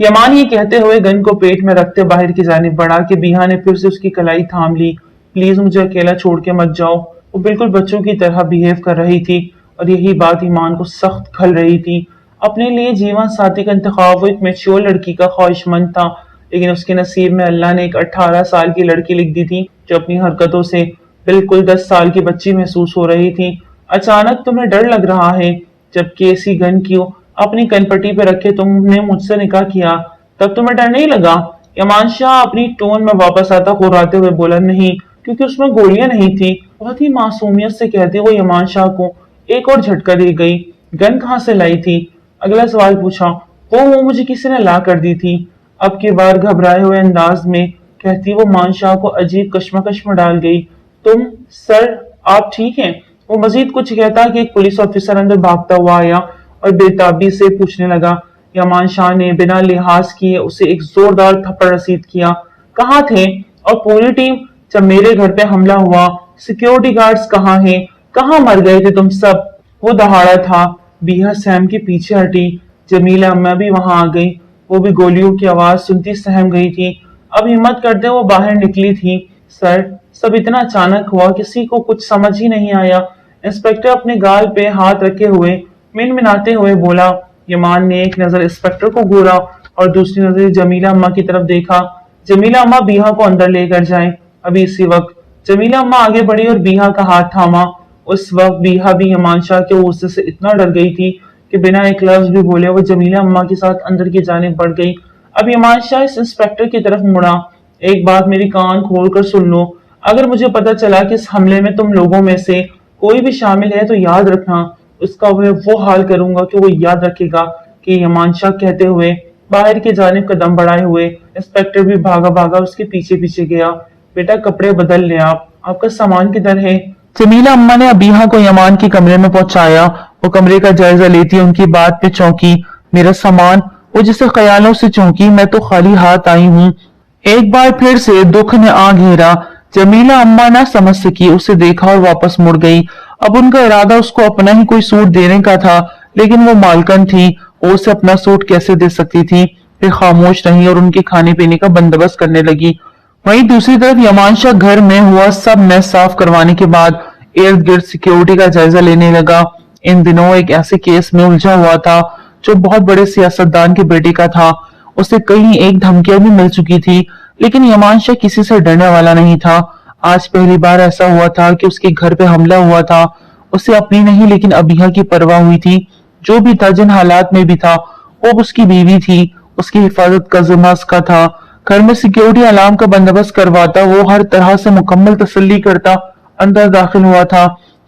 यमान ये कहते हुए गन को पेट में रखते बाहर की जानिब बढ़ा कि बीहा ने फिर से उसकी कलाई थाम ली। प्लीज मुझे अकेला छोड़ के मत जाओ। वो बिल्कुल बच्चों की तरह बिहेव कर रही थी और यही बात ईमान को सख्त खल रही थी। अपने लिए जीवन साथी का इंतखाब वो एक मैच्योर लड़की का ख्वाहिशमंद था, लेकिन उसके नसीब में अल्लाह ने एक 18 साल की लड़की लिख दी थी, जो अपनी हरकतों से बिल्कुल 10 साल की बच्ची महसूस हो रही थी। अचानक तुम्हें डर लग रहा है, जबकि ऐसी गन क्यों अपनी कनपट्टी पे रखे तुमने मुझसे निकाह किया, तब तुम्हें डर नहीं लगा? यमान शाह अपनी टोन में वापस आता घुराते हुए बोला, नहीं, क्योंकि उसमें गोलियां नहीं थी। बहुत ही मासूमियत से कहती वो यमान शाह को एक और झटका दे गई। गन कहाँ से लाई थी? अगला सवाल पूछा। वो मुझे किसी ने ला कर दी थी। अब की बार घबराए हुए अंदाज में कहती वो मान शाह को अजीब कश्मकश में डाल गई। तुम सर, आप ठीक हैं? वो मजीद कुछ कहता कि एक पुलिस ऑफिसर अंदर भागता हुआ आया और बेताबी से पूछने लगा। यमान शाह ने बिना लिहाज किए उसे एक जोरदार थप्पड़ रसीद किया। कहाँ थे? और पूरी टीम जब मेरे घर पे हमला हुआ सिक्योरिटी गार्ड्स कहाँ हैं, कहाँ मर गए थे तुम सब। वो दहाड़ा था। बिहा सैम के पीछे हटी। जमीला अम्मा भी वहां आ गई। वो भी गोलियों की आवाज सुनती सहम गई थी। अब हिम्मत करते वो बाहर निकली थी। सर, सब इतना अचानक हुआ, किसी को कुछ समझ ही नहीं आया। इंस्पेक्टर अपने गाल पे हाथ रखे हुए मिनमिनाते हुए बोला। यमान ने एक नजर इंस्पेक्टर को घूरा और दूसरी नजर जमीला अम्मा की तरफ देखा। जमीला अम्मा बिहा को अंदर लेकर जाए। अभी इसी वक्त जमीला अम्मा आगे बढ़ी और बिहा का हाथ थामा। उस वक्त बिहा भी यमान शाह के गुस्से से इतना डर गई थी कि बिना एक लफ्ज भी बोले वो जमीला अम्मा के साथ अंदर की जानिब बढ़ गई। अब यमान शाह इस इंस्पेक्टर की तरफ मुड़ा। एक बात मेरी कान खोल कर सुन लो, अगर मुझे पता चला कि इस हमले में तुम लोगों में से कोई भी शामिल है तो याद रखना, उसका मैं वो हाल करूंगा कि वो याद रखेगा। कि यमान शाह कहते हुए बाहर की जानिब कदम बढ़ाए हुए इंस्पेक्टर भी भागा भागा उसके पीछे पीछे गया। बेटा कपड़े बदल ले, आपका सामान किधर है। जमीला अम्मा ने अबीहा को यमान के कमरे में पहुंचाया। वो कमरे का जायजा लेती उनकी बात पे चौंकी। मेरा सामान, वो जिसे ख्यालों से चौंकी। मैं तो खाली हाथ आई हूँ। एक बार फिर से दुख ने आ घेरा। जमीला अम्मा ना समझ सकी, उसे देखा और वापस मुड़ गई। अब उनका इरादा उसको अपना ही कोई सूट देने का था, लेकिन वो मालकन थी, वो उसे अपना सूट कैसे दे सकती थी। फिर खामोश रही और उनके खाने पीने का बंदोबस्त करने लगी। वहीं दूसरी तरफ यमान शाह घर में हुआ सब मैस साफ करवाने के बाद इर्द गिर्द सिक्योरिटी का जायजा लेने लगा। इन दिनों एक ऐसे केस में उलझा हुआ था जो बहुत बड़े सियासतदान के बेटे का था। उसे कई एक धमकियां भी मिल चुकी थी, लेकिन यमान शाह किसी से डरने वाला नहीं था। आज पहली बार ऐसा हुआ था कि उसके घर पे हमला हुआ था। उसे अपनी नहीं लेकिन अबीहा की परवाह हुई थी। जो भी था, जिन हालात में भी था, वो उसकी बीवी थी, उसकी हिफाजत का जिम्मा उसका था। घर में सिक्योरिटी अलार्म का बंदोबस्त करवाता, वो हर तरह से मुकम्मल तसल्ली करता अंदर दाखिल हुआ था।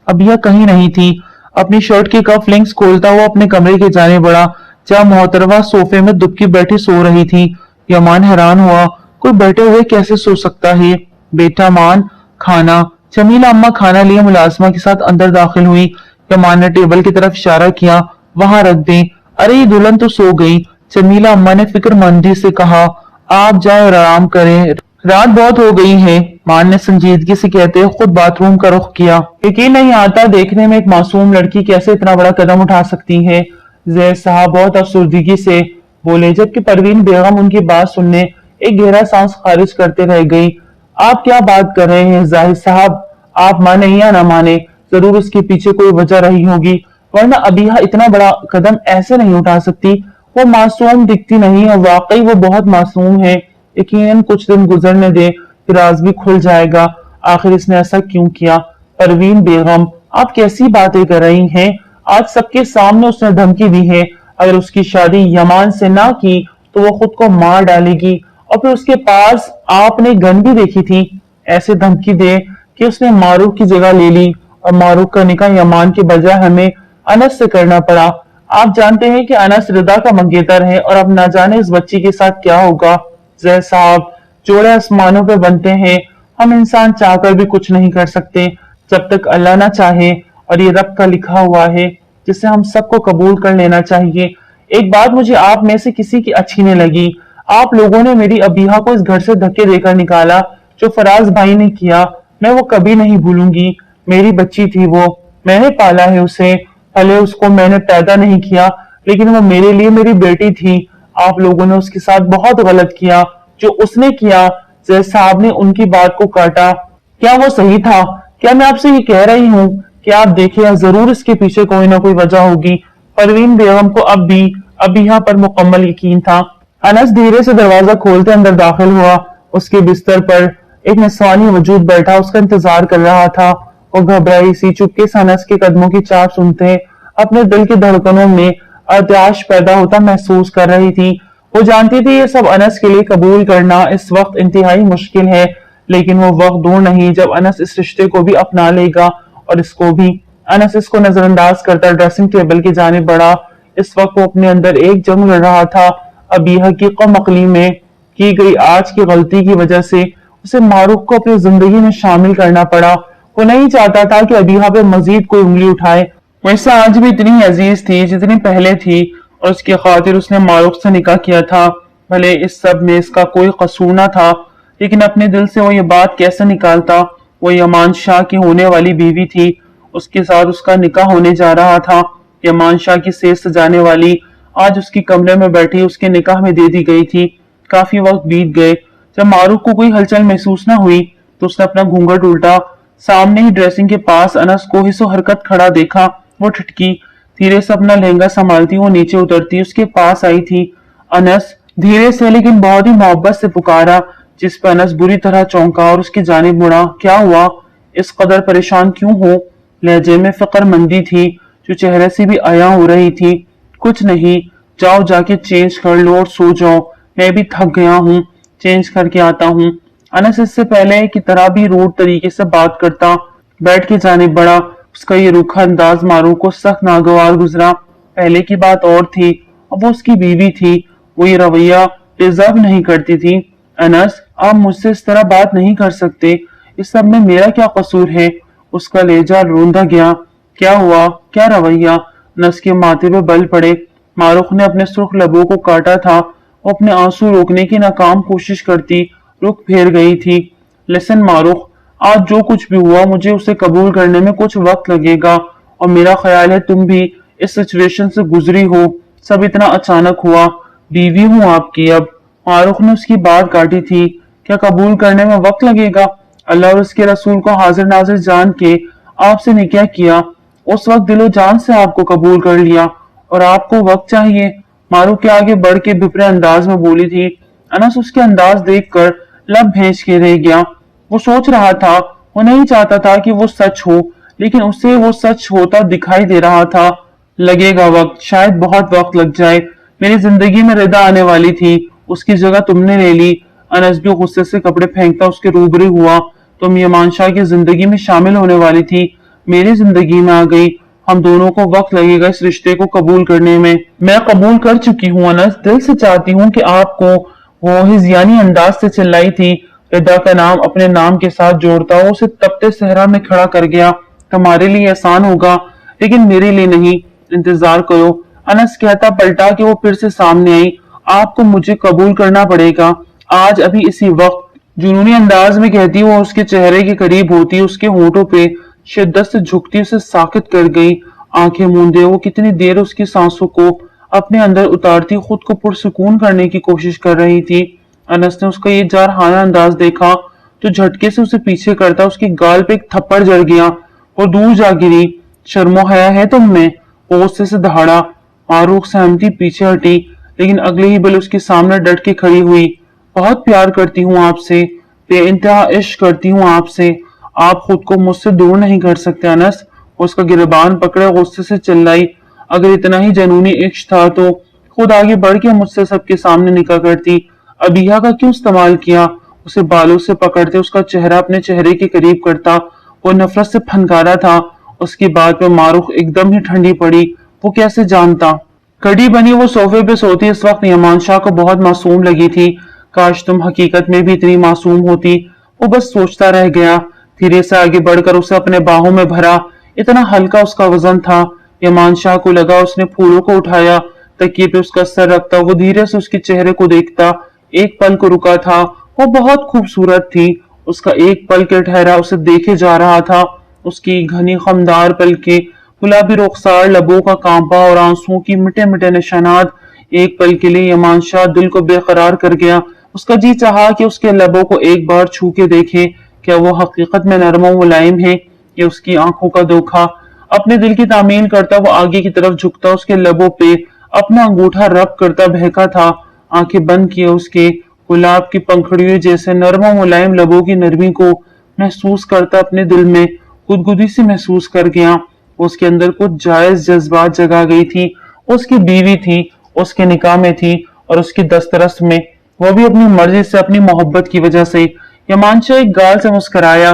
अबीहा कहीं नहीं थी। अपनी शर्ट की कफ लिंक्स खोलता हुआ अपने कमरे के जाने बढ़ा, जहां मोहतरमा सोफे में दुबकी बैठी सो रही थी। यमान हैरान हुआ, कोई बैठे हुए कैसे सो सकता है। बेटा मान, खाना। जमीला अम्मा खाना लिए मुलाजमा के साथ अंदर दाखिल हुई। यमान ने टेबल की तरफ इशारा किया, वहां रख दे। अरे ये दुल्हन तो सो गई। जमीला अम्मा ने फिक्रमंदी से कहा, आप जाए और आराम करें, रात बहुत हो गई है। मान ने संजीदगी से कहते हुए खुद बाथरूम का रुख किया। यकीन नहीं आता देखने में एक मासूम लड़की कैसे इतना बड़ा कदम उठा सकती है। जैद साहब बहुत अफसुर्दगी से बोले, जबकि परवीन बेगम उनकी बात सुनने एक गहरा सांस खारिज करते रह गई। आप क्या बात कर रहे हैं जाहिद साहब, आप माने या ना माने, जरूर उसके पीछे कोई वजह रही होगी, वरना अबीहा इतना बड़ा कदम ऐसे नहीं उठा सकती। वो मासूम दिखती नहीं है, वाकई वो बहुत मासूम है। यकीनन कुछ दिन गुजरने दे, फिर राज भी खुल जाएगा, आखिर इसने ऐसा क्यों किया। परवीन बेगम, आप कैसी बातें कर रही हैं। आज सबके सामने उसने धमकी दी है, अगर उसकी शादी यमान से ना की तो वो खुद को मार डालेगी। और फिर उसके पास आपने गन भी देखी थी। ऐसे धमकी दे कि उसने मारूफ की जगह ले ली, और मारूफ का निकाह यमान के बजाय हमें अनस से करना पड़ा। आप जानते हैं कि अनस रिदा का मंगेतर है, और अब ना जाने इस बच्ची के साथ क्या होगा। जय साहब, जोड़े आसमानों पे बनते हैं, हम इंसान चाहकर भी कुछ नहीं कर सकते जब तक अल्लाह ना चाहे, और ये रब का लिखा हुआ है जिसे हम सबको कबूल कर लेना चाहिए। एक बात मुझे आप में से किसी की अच्छी नहीं लगी, आप लोगों ने मेरी अबीहा को इस घर से धक्के देकर निकाला। जो फराज भाई ने किया मैं वो कभी नहीं भूलूंगी। मेरी बच्ची थी वो, मैंने पाला है उसे, भले उसको मैंने पैदा नहीं किया, लेकिन वो मेरे लिए मेरी बेटी थी। आप लोगों ने उसके साथ बहुत गलत किया। जो उसने किया, जैद साहब ने उनकी बात को काटा, क्या वो सही था। क्या मैं आपसे ये कह रही हूँ कि आप देखिए, जरूर इसके पीछे कोई ना कोई वजह होगी। परवीन बेगम को अब भी अबीहा पर मुकम्मल यकीन था। अनस धीरे से दरवाजा खोलते अंदर दाखिल हुआ। उसके बिस्तर पर एक निस्वानी वजूद बैठा उसका इंतजार कर रहा था। वो घबराई सी चुपके से अनस के कदमों की चाप सुनते अपने दिल की धड़कनों में अर्दाश पैदा होता महसूस कर रही थी। वो जानती थी ये सब अनस के लिए कबूल करना इस वक्त इंतहाई मुश्किल है, लेकिन वो वक्त दूर नहीं जब अनस इस रिश्ते को भी अपना लेगा, और इसको भी। अनस इसको नजरअंदाज करता ड्रेसिंग टेबल की जानिब बढ़ा। इस वक्त वो अपने अंदर एक जंग लड़ रहा था। अबीहा की कम अकली में की गई आज की गलती की वजह से उसे मारूफ को अपनी जिंदगी में शामिल करना पड़ा। वो नहीं चाहता था कि अबीहा पे मजीद कोई उंगली उठाए। वैसे आज भी इतनी अजीज थी जितनी पहले थी, और उसकी खातिर उसने मारूफ से निकाह किया था। भले इस सब में इसका कोई कसूर न था, لیکن اپنے دل سے وہ یہ بات کیسے نکالتا؟ وہ یمان شاہ کی ہونے والی بیوی تھی، اس کے ساتھ اس کا نکاح ہونے جا رہا تھا۔ یمان شاہ کی سیج سجانے والی آج اس کی کمرے میں بیٹھی اس کے نکاح میں دے دی گئی تھی۔ کافی وقت بیت گئے، جب معروف کو کوئی ہلچل محسوس نہ ہوئی تو اس نے اپنا گھونگھٹ الٹا، سامنے ہی ڈریسنگ کے پاس انس کو حس و حرکت کھڑا دیکھا۔ وہ ٹھٹکی، دھیرے سے اپنا لہنگا سنبھالتی وہ نیچے اترتی اس کے پاس آئی تھی۔ انس، دھیرے سے لیکن بہت ہی محبت سے پکارا، جس پہ انس بری طرح چونکا اور اس کی جانب مڑا۔ کیا ہوا؟ اس قدر پریشان کیوں ہو؟ لہجے میں فکر مندی تھی جو چہرے سے بھی عیاں ہو رہی تھی۔ کچھ نہیں، جاؤ جا کے چینج کر لو اور سو جاؤ، میں بھی تھک گیا ہوں، چینج کر کے آتا ہوں۔ انس اس سے پہلے کی طرح بھی روڈ طریقے سے بات کرتا بیٹھ کے جانب بڑھا۔ اس کا یہ روکھا انداز معروف کو سخت ناگوار گزرا۔ پہلے کی بات اور تھی، اب وہ اس کی بیوی تھی، وہ یہ رویہ ڈیزرو نہیں کرتی تھی۔ انس، آپ مجھ سے اس طرح بات نہیں کر سکتے، اس سب میں میرا کیا قصور ہے؟ اس کا لہجہ روندا گیا۔ کیا ہوا؟ کیا رویہ؟ انس کے ماتھے پہ بل پڑے۔ معروف نے اپنے سرخ لبوں کو کاٹا تھا، وہ اپنے آنسو روکنے کی ناکام کوشش کرتی رخ پھیر گئی تھی۔ لسن معروف، آج جو کچھ بھی ہوا مجھے اسے قبول کرنے میں کچھ وقت لگے گا، اور میرا خیال ہے تم بھی اس سچویشن سے گزری ہو، سب اتنا اچانک ہوا۔ بیوی ہوں آپ کی اب۔ معروف نے اس کی بات کاٹی تھی۔ کیا قبول کرنے میں وقت لگے گا؟ اللہ اور اس کے رسول کو حاضر ناظر جان کے آپ سے نکاح کیا، اس وقت دل و جان سے آپ کو قبول کر لیا، اور آپ کو وقت چاہیے؟ معروف کے آگے بڑھ کے بھپرے انداز میں بولی تھی۔ انس اس کے انداز دیکھ کر لب بھینچ کے رہ گیا۔ وہ سوچ رہا تھا، وہ نہیں چاہتا تھا کہ وہ سچ ہو، لیکن اسے وہ سچ ہوتا دکھائی دے رہا تھا۔ لگے گا وقت، شاید بہت وقت لگ جائے، میری زندگی میں ردا آنے والی تھی، اس کی جگہ تم نے لے لی۔ انس بھی غصے سے کپڑے پھینکتا اس کے روبرو ہوا۔ تم یمان شاہ کی زندگی میں شامل ہونے والی تھی، میری زندگی میں آ گئی، ہم دونوں کو وقت لگے گا اس رشتے کو قبول کرنے میں۔ میں قبول کر چکی ہوں انس، دل سے چاہتی ہوں کہ آپ کو۔ وہ ہذیانی انداز سے چلائی تھی۔ ردا کا نام اپنے نام کے ساتھ جوڑتا وہ اسے تپتے صحرا میں کھڑا کر گیا۔ تمہارے لیے آسان ہوگا لیکن میرے لیے نہیں، انتظار کرو۔ انس کہتا پلٹا کہ وہ پھر سے سامنے آئی۔ آپ کو مجھے قبول کرنا پڑے گا، آج ابھی اسی وقت۔ جنونی انداز میں کہتی وہ اس کے چہرے کے قریب ہوتی، اس کے ہونٹوں پہ شدت سے جھکتی اسے ساکت کر گئی۔ آنکھیں موندے وہ کتنی دیر اس کی سانسوں کو اپنے اندر اتارتی خود کو پرسکون کرنے کی کوشش کر رہی تھی۔ انس نے اس کا یہ جارحانہ انداز دیکھا تو جھٹکے سے اسے پیچھے کرتا اس کی گال پہ ایک تھپڑ جڑ گیا اور دور جا گری۔ شرم و حیا ہے تم میں؟ وہ غصے سے دہاڑا۔ معروف سہمتی پیچھے ہٹی، لیکن اگلے ہی بل اس کے سامنے ڈٹ کے کھڑی ہوئی۔ بہت پیار کرتی ہوں آپ سے، بے انتہا عشق کرتی ہوں آپ سے، آپ خود کو مجھ سے دور نہیں کر سکتے انس۔ اس کا گریبان پکڑے غصے سے چلائی۔ اگر اتنا ہی جنونی عشق تھا تو خود آگے بڑھ کے مجھ سے سب کے سامنے نکاح کرتی، ابیہ کا کیوں استعمال کیا؟ اسے بالوں سے پکڑتے اس کا چہرہ اپنے چہرے کے قریب کرتا، وہ نفرت سے پھنکارا تھا۔ اس کی بات پہ معروف ایک دم ہی ٹھنڈی پڑی، وہ کیسے جانتا؟ کڑی بنی وہ صوفے پہ سوتی اس وقت یمان شاہ کو بہت معصوم لگی تھی۔ کاش تم حقیقت میں بھی اتنی معصوم ہوتی، وہ بس سوچتا رہ گیا۔ دھیرے سے آگے بڑھ کر اسے اپنے باہوں میں بھرا، اتنا ہلکا اس کا وزن تھا۔ یمان شاہ کو لگا اس نے پھولوں کو اٹھایا، تکیے پہ اس کا سر رکھتا وہ دھیرے سے اس کے چہرے کو دیکھتا، ایک پل کو رکا تھا۔ وہ بہت خوبصورت تھی، اس کا ایک پل کے ٹھہرا اسے دیکھے جا رہا تھا۔ اس کی گھنی خمدار پلکیں، گلابی رخسار، لبوں کا کانپا اور آنسوؤں کی مٹے مٹے نشانات ایک پل کے لیے یمان شاہ دل کو بے قرار کر گیا۔ اس کا جی چاہا کہ اس کے لبوں کو ایک بار چھو کے دیکھے، کیا وہ حقیقت میں نرم و ملائم ہے یا اس کی آنکھوں کا دھوکا؟ اپنے دل کی تعمیل کرتا وہ آگے کی طرف جھکتا، اس کے لبوں پہ اپنا انگوٹھا رب کرتا بہکا تھا۔ آنکھیں بند کیے اس کے گلاب کی پنکھڑیوں جیسے نرم و ملائم لبوں کی نرمی کو محسوس کرتا اپنے دل میں گدگدی سے محسوس کر گیا۔ اس کے اندر کچھ جائز جذبات جگا گئی تھی، اس کی بیوی تھی، اس کے نکاح میں تھی اور اس کی دسترس میں، وہ بھی اپنی مرضی سے، اپنی محبت کی وجہ سے۔ یمان شاہ ایک گال سے مسکرایا،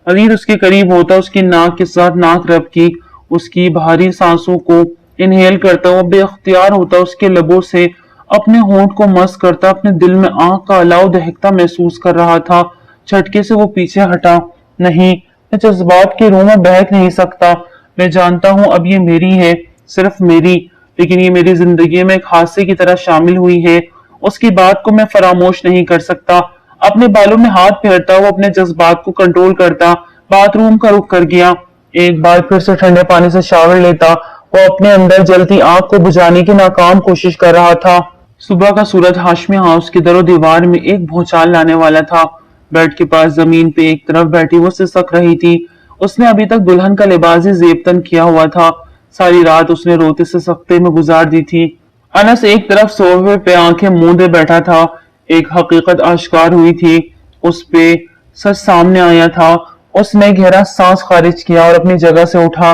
عزیز اس کے قریب ہوتا، اس کی ناک کے ساتھ ناک رب کی، اس کی بھاری سانسوں کو انہیل کرتا وہ بے اختیار ہوتا، اس کے لبوں سے اپنے ہونٹ کو مس کرتا، اپنے دل میں آنکھ کا الاؤ دہکتا محسوس کر رہا تھا۔ جھٹکے سے وہ پیچھے ہٹا۔ نہیں، میں جذبات کے روح میں بہک نہیں سکتا، میں جانتا ہوں اب یہ میری ہے، صرف میری، لیکن یہ میری زندگی میں ایک حادثے کی طرح شامل ہوئی ہے، اس کی بات کو میں فراموش نہیں کر سکتا۔ اپنے بالوں میں ہاتھ پھیرتا وہ اپنے جذبات کو کنٹرول کرتا باتھ روم کا رخ کر گیا۔ ایک بار پھر سے ٹھنڈے پانی سے شاور لیتا وہ اپنے اندر جلتی آگ کو بجھانے کی ناکام کوشش کر رہا تھا۔ صبح کا سورج ہاشمی ہاؤس کی در و دیوار میں ایک بھونچال لانے والا تھا۔ بیڈ کے پاس زمین پہ ایک طرف بیٹھی وہ سسک رہی تھی۔ اس نے ابھی تک دلہن کا لباس ہی زیب تن کیا ہوا تھا۔ ساری رات اس نے روتے سے سکتے میں گزار دی تھی۔ انس ایک طرف صوفے پہ آنکھیں موندے بیٹھا تھا۔ ایک حقیقت آشکار ہوئی تھی، اس پہ سچ سامنے آیا تھا۔ اس نے گہرا سانس خارج کیا اور اپنی جگہ سے اٹھا۔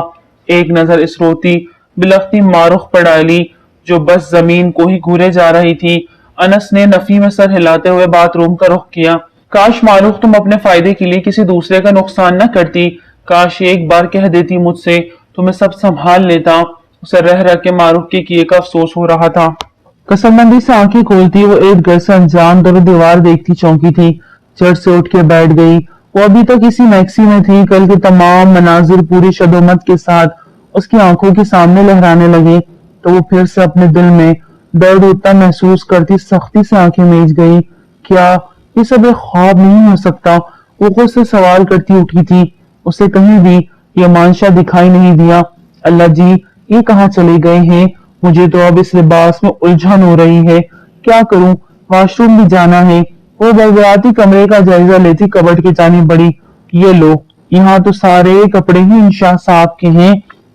ایک نظر اس روتی بلختی مارخ پر ڈالی جو بس زمین کو ہی گھورے جا رہی تھی۔ انس نے نفی میں سر ہلاتے ہوئے باتھ روم کا رخ کیا۔ کاش معروف تم اپنے فائدے کے لیے کسی دوسرے کا نقصان نہ کرتی، کاش ایک بار کہہ دیتی مجھ سے تو میں سب سنبھال لیتا۔ اسے رہ رہ کے معروف کے کیے کا افسوس ہو رہا تھا۔ قسم بندی سے آنکھیں کھولتی وہ ایک گھر سے انجان در و دیوار دیکھتی چونکی تھی۔ چڑ سے اٹھ کے بیٹھ گئی۔ وہ ابھی تک اسی میکسی میں تھی، کل کے تمام مناظر پوری شدومت کے ساتھ اس کی آنکھوں کے سامنے لہرانے لگے تو وہ پھر سے اپنے دل میں درد اتنا محسوس کرتی سختی سے آنکھیں میج گئی۔ کیا یہ سب ایک خواب نہیں ہو سکتا؟ وہ خود سے سوال کرتی اٹھی تھی۔ اسے کہیں بھی یہ مانشا دکھائی نہیں دیا۔ اللہ جی، یہ کہاں چلے گئے ہیں؟ مجھے تو اب اس لباس میں الجھن ہو رہی ہے، کیا کروں؟ واش روم بھی جانا ہے۔ وہ بڑبڑاتی کمرے کا جائزہ لیتی کبٹ کی جانب بڑھی۔ یہ لو، یہاں تو سارے کپڑے ہی انشاء صاحب کے ہیں،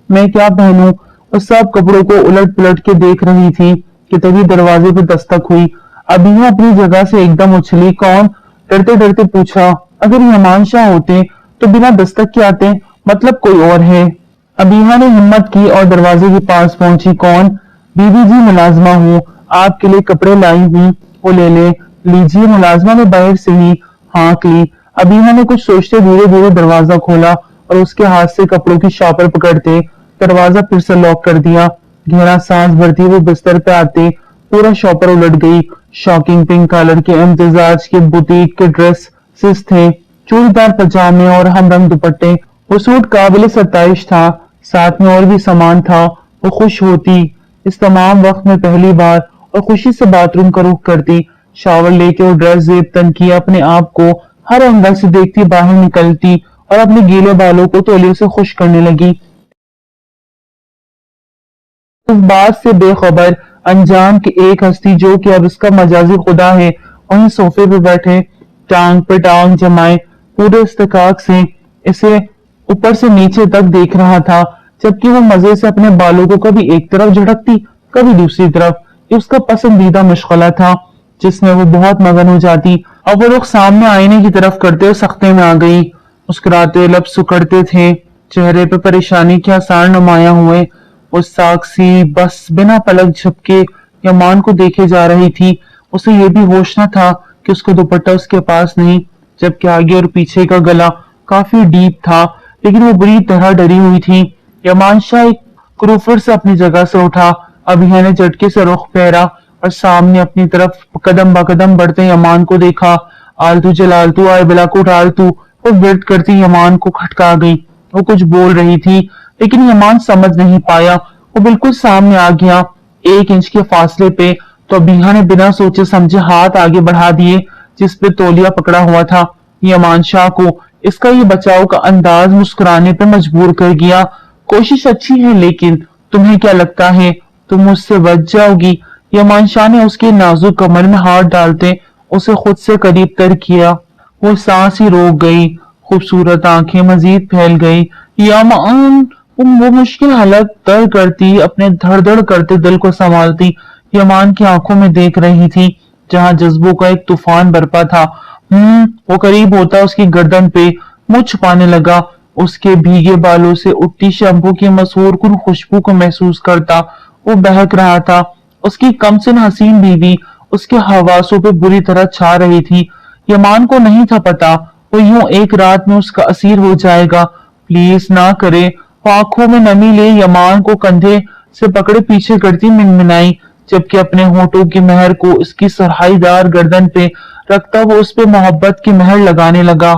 میں کیا پہنوں؟ وہ سب کپڑوں کو الٹ پلٹ کے دیکھ رہی تھی کہ تبھی دروازے پہ دستک ہوئی۔ ابھی وہ اپنی جگہ سے ایک دم اچھلی۔ کون؟ ڈرتے ڈرتے پوچھا۔ اگر یہ امان شاہ ہوتے تو بنا دستک کے آتے، مطلب کوئی اور ہے۔ ابیحہ نے ہمت کی اور دروازے کے پاس پہنچی۔ کون؟ بی بی جی، ملازمہ ہوں، آپ کے لیے کپڑے لائی ہوں، وہ لے لے۔ لیجیے، ملازمہ نے باہر سے ہی ہانک لی۔ ابیحہ نے کچھ سوچتے دھیرے دھیرے دروازہ کھولا اور اس کے ہاتھ سے کپڑوں کی شاپر پکڑتے دروازہ پھر سے لاک کر دیا۔ گہرا سانس بھرتی وہ بستر پہ آتے پورا شاپر الٹ گئی۔ شاکنگ پنک کلر کے امتزاج کے بوتیک کے ڈریسز تھے، چوڑی دار پجامے اور ہم رنگ دوپٹے۔ وہ سوٹ قابل ستائش تھا، ساتھ میں اور بھی سامان تھا۔ وہ خوش ہوتی اس تمام وقت میں پہلی بار اور خوشی سے باتھ روم کا رخ کرتی۔ شاور لے کے وہ ڈریس زیب تن کیا اپنے آپ کو ہر اینگل سے دیکھتی باہر نکلتی اور اپنے گیلے بالوں کو تولیے سے خشک کرنے لگی۔ اس بات سے بے خبر انجام کی ایک ہستی جو کہ اب اس کا مجازی خدا ہے وہیں صوفے پہ بیٹھے ٹانگ پہ ٹانگ جمائے پورے استقاق سے اسے اوپر سے نیچے تک دیکھ رہا تھا، جبکہ وہ مزے سے اپنے بالوں کو کبھی ایک طرف جھڑکتی کبھی دوسری طرف۔ یہ اس کا پسندیدہ مشغلہ تھا جس میں وہ بہت مگن ہو جاتی۔ اب وہ رخ سامنے آئینے کی طرف کرتے اور سختے میں آ گئی۔ مسکراتے لب سکڑتے تھے، چہرے پہ پریشانی کے آثار نمایاں ہوئے۔ وہ ساکسی بس بنا پلک جھپکے یمان کو دیکھے جا رہی تھی۔ اسے یہ بھی ہوش نہ تھا کہ اس کا دوپٹہ اس کے پاس نہیں، جبکہ آگے اور پیچھے کا گلا کافی ڈیپ تھا، لیکن وہ بری طرح ڈری ہوئی تھی۔ یمان شاہ ایک کروفر سے اپنی جگہ سے اٹھا۔ ابیحہ نے جھٹکے سے رخ پھیرا اور سامنے اپنی طرف قدم با قدم بڑھتے یمان کو دیکھا۔ آلتو جلالتو آئے بلا کو ڈالتو، وہ ورد کرتی یمان کو کھٹکا گئی۔ وہ کچھ بول رہی تھی لیکن یمان سمجھ نہیں پایا۔ وہ بالکل سامنے آ گیا، 1 انچ کے فاصلے پہ، تو ابیحہ نے بنا سوچے سمجھے ہاتھ آگے بڑھا دیے جس پہ تولیہ پکڑا ہوا تھا۔ یمان شاہ کو اس کا یہ بچاؤ کا انداز مسکرانے پہ مجبور کر گیا۔ کوشش اچھی ہے لیکن تمہیں کیا لگتا ہے تم مجھ سے بچ جاؤ گی؟ یمان شاہ نے اس کے نازک کمر میں ہاتھ ڈالتے اسے خود سے قریب تر کیا۔ وہ سانس ہی روک گئی، خوبصورت آنکھیں مزید پھیل گئی۔ یمان، وہ مشکل حالت طے کرتی اپنے دھڑ دھڑ کرتے دل کو سنبھالتی یمان کی آنکھوں میں دیکھ رہی تھی جہاں جذبوں کا ایک طوفان برپا تھا۔ وہ قریب ہوتا اس کی گردن پہ منہ چھپانے لگا، اس کے بھیگے بالوں سے اٹھتی شیمپو کی مسحور کن خوشبو کو محسوس کرتا وہ بہک رہا تھا۔ اس کی کمسن حسین بیوی اس کے حواسوں پہ بری طرح چھا رہی تھی۔ یمان کو نہیں تھا پتا وہ یوں ایک رات میں اس کا اسیر ہو جائے گا۔ پلیز نہ کرے۔ وہ آنکھوں میں نمی لے یمان کو کندھے سے پکڑے پیچھے کرتی منمنائی، جبکہ اپنے ہونٹوں کی مہر کو اس کی سرہائی دار گردن پہ رکھتا وہ اس پہ محبت کی مہر لگانے لگا۔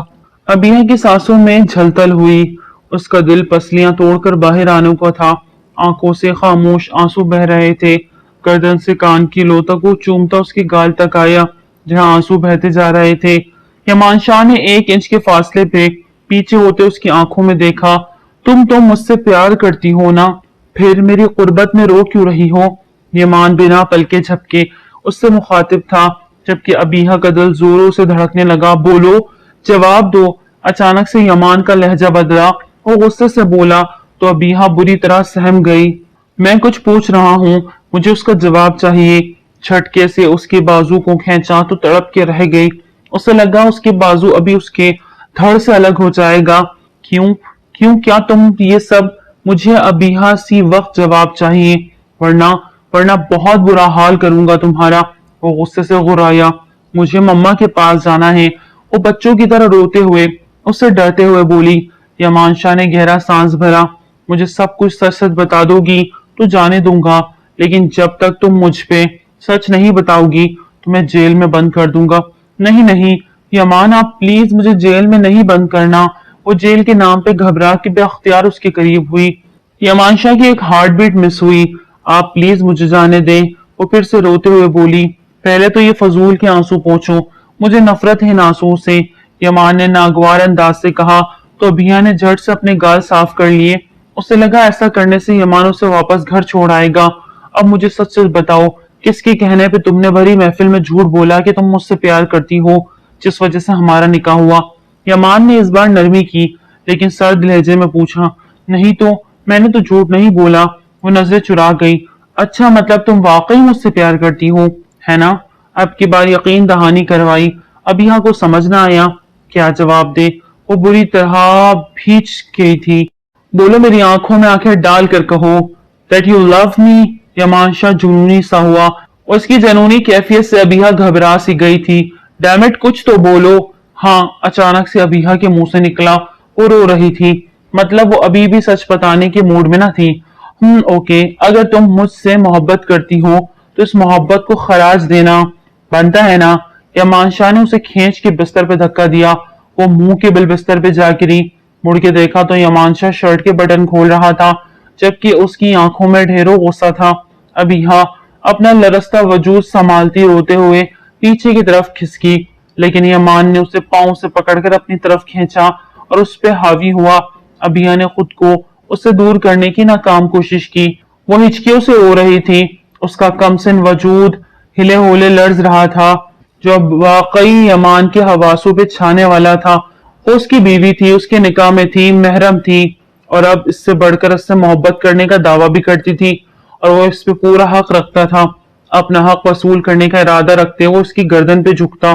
ابیحہ کی سانسوں میں جھلتل ہوئی، اس کا دل پسلیاں توڑ کر باہر آنے کو تھا۔ آنکھوں سے خاموش آنسو بہ رہے تھے، گردن سے کان کی لو تک وہ چومتا اس کے گال تک آیا۔ جہاں آنسو بہتے جا رہے تھے۔ یمان شاہ نے 1 انچ کے فاصلے پہ پیچھے ہوتے اس کی آنکھوں میں دیکھا۔ تم تو مجھ سے پیار کرتی ہو نا، پھر میری قربت میں رو کیوں رہی ہو؟ یمان بنا پلکے جھپکے اس سے مخاطب تھا، جبکہ ابیحہ کا دل زوروں سے دھڑکنے لگا۔ بولو، جواب دو۔ اچانک سے یمان کا لہجہ بدلا، وہ غصے سے بولا تو ابیحہ بری طرح سہم گئی۔ میں کچھ پوچھ رہا ہوں، مجھے اس کا جواب چاہیے۔ جھٹکے سے اس کے بازو کو کھینچا تو تڑپ کے رہ گئی۔ اسے لگا اس کے بازو ابھی اس کے دھڑ سے الگ ہو جائے گا۔ کیوں کیا تم یہ سب؟ مجھے ابیحہ سی وقت جواب چاہیے، ورنہ بہت برا حال کروں گا تمہارا۔ وہ غصے سے غرایا۔ مجھے مما کے پاس جانا ہے، وہ بچوں کی طرح روتے ہوئے اس سے ڈرتے ہوئے بولی۔ یمان شاہ نے گہرا سانس بھرا۔ مجھے سب کچھ سچ سچ بتا دو گی تو جانے دوں گا، لیکن جب تک تم مجھ پہ سچ نہیں بتاؤ گی تو میں جیل میں بند کر دوں گا۔ نہیں یمان، آپ پلیز مجھے جیل میں نہیں بند کرنا۔ وہ جیل کے نام پہ گھبرا کے بے اختیار اس کے قریب ہوئی۔ یمان شاہ کی ایک ہارٹ بیٹ مس ہوئی۔ آپ پلیز مجھے جانے دیں، وہ پھر سے روتے ہوئے بولی۔ پہلے تو یہ فضول کے آنسو پوچھو، مجھے نفرت ہے ان آنسوؤں سے، یمان نے ناگوار انداز سے کہا تو ابیحہ نے جھٹ سے اپنے گال صاف کر لیے۔ اسے لگا ایسا کرنے سے یمان اسے واپس گھر چھوڑ آئے گا۔ اب مجھے سچ سچ بتاؤ، کس کے کہنے پہ تم نے بھری محفل میں جھوٹ بولا کہ تم مجھ سے پیار کرتی ہو، جس وجہ سے ہمارا نکاح ہوا؟ یمان نے اس بار نرمی کی لیکن سرد لہجے میں پوچھا۔ نہیں تو میں نے تو جھوٹ نہیں بولا۔ وہ نظریں چرا گئی۔ اچھا، مطلب تم واقعی مجھ سے پیار کرتی ہو، ہے نا؟ اب کی بار یقین دہانی کروائی۔ ابیحہ کو سمجھ نہ آیا کیا جواب دے۔ وہ بری طرح بھیج گئی تھی۔ بولو، میری آنکھوں میں آنکھیں ڈال کر کہو that you love me۔ یمان شاہ جنونی سا ہوا۔ اس کی جنونی کیفیت سے ابیحہ گھبرا سی گئی تھی۔ ڈیمٹ، کچھ تو بولو۔ ہاں، اچانک سے ابیحہ کے منہ سے نکلا۔ وہ رو رہی تھی، مطلب وہ ابھی بھی سچ بتانے کے موڈ میں نہ تھی۔ اوکے، اگر تم مجھ سے محبت کرتی ہو تو اس محبت کو خراج دینا بنتا ہے نا؟ یمان شاہ نے اسے کھینچ کے بستر پہ دھکا دیا۔ وہ منہ کے بل بستر پہ جا گری۔ مڑ کے دیکھا تو یمان شاہ شرٹ کے بٹن کھول رہا تھا، جبکہ اس کی آنکھوں میں ڈھیروں غصہ تھا۔ ابیحہ اپنا لرزتا وجود سنبھالتی روتے ہوئے پیچھے کی طرف کھسکی، لیکن یمان نے اسے پاؤں سے پکڑ کر اپنی طرف کھینچا اور اس پہ حاوی ہوا۔ ابیحہ نے خود کو اس سے دور کرنے کی ناکام کوشش کی۔ وہ ہچکیوں سے رو رہی تھی، اس کا کم سن وجود ہلے ہولے لرز رہا تھا، جو اب واقعی یمان کے حواسوں پہ چھانے والا تھا۔ وہ اس کی بیوی تھی، اس کے نکاح میں تھی، محرم تھی، اور اب اس سے بڑھ کر اس سے محبت کرنے کا دعویٰ بھی کرتی تھی، اور وہ اس پہ پورا حق رکھتا تھا۔ اپنا حق وصول کرنے کا ارادہ رکھتے وہ اس کی گردن پہ جھکتا،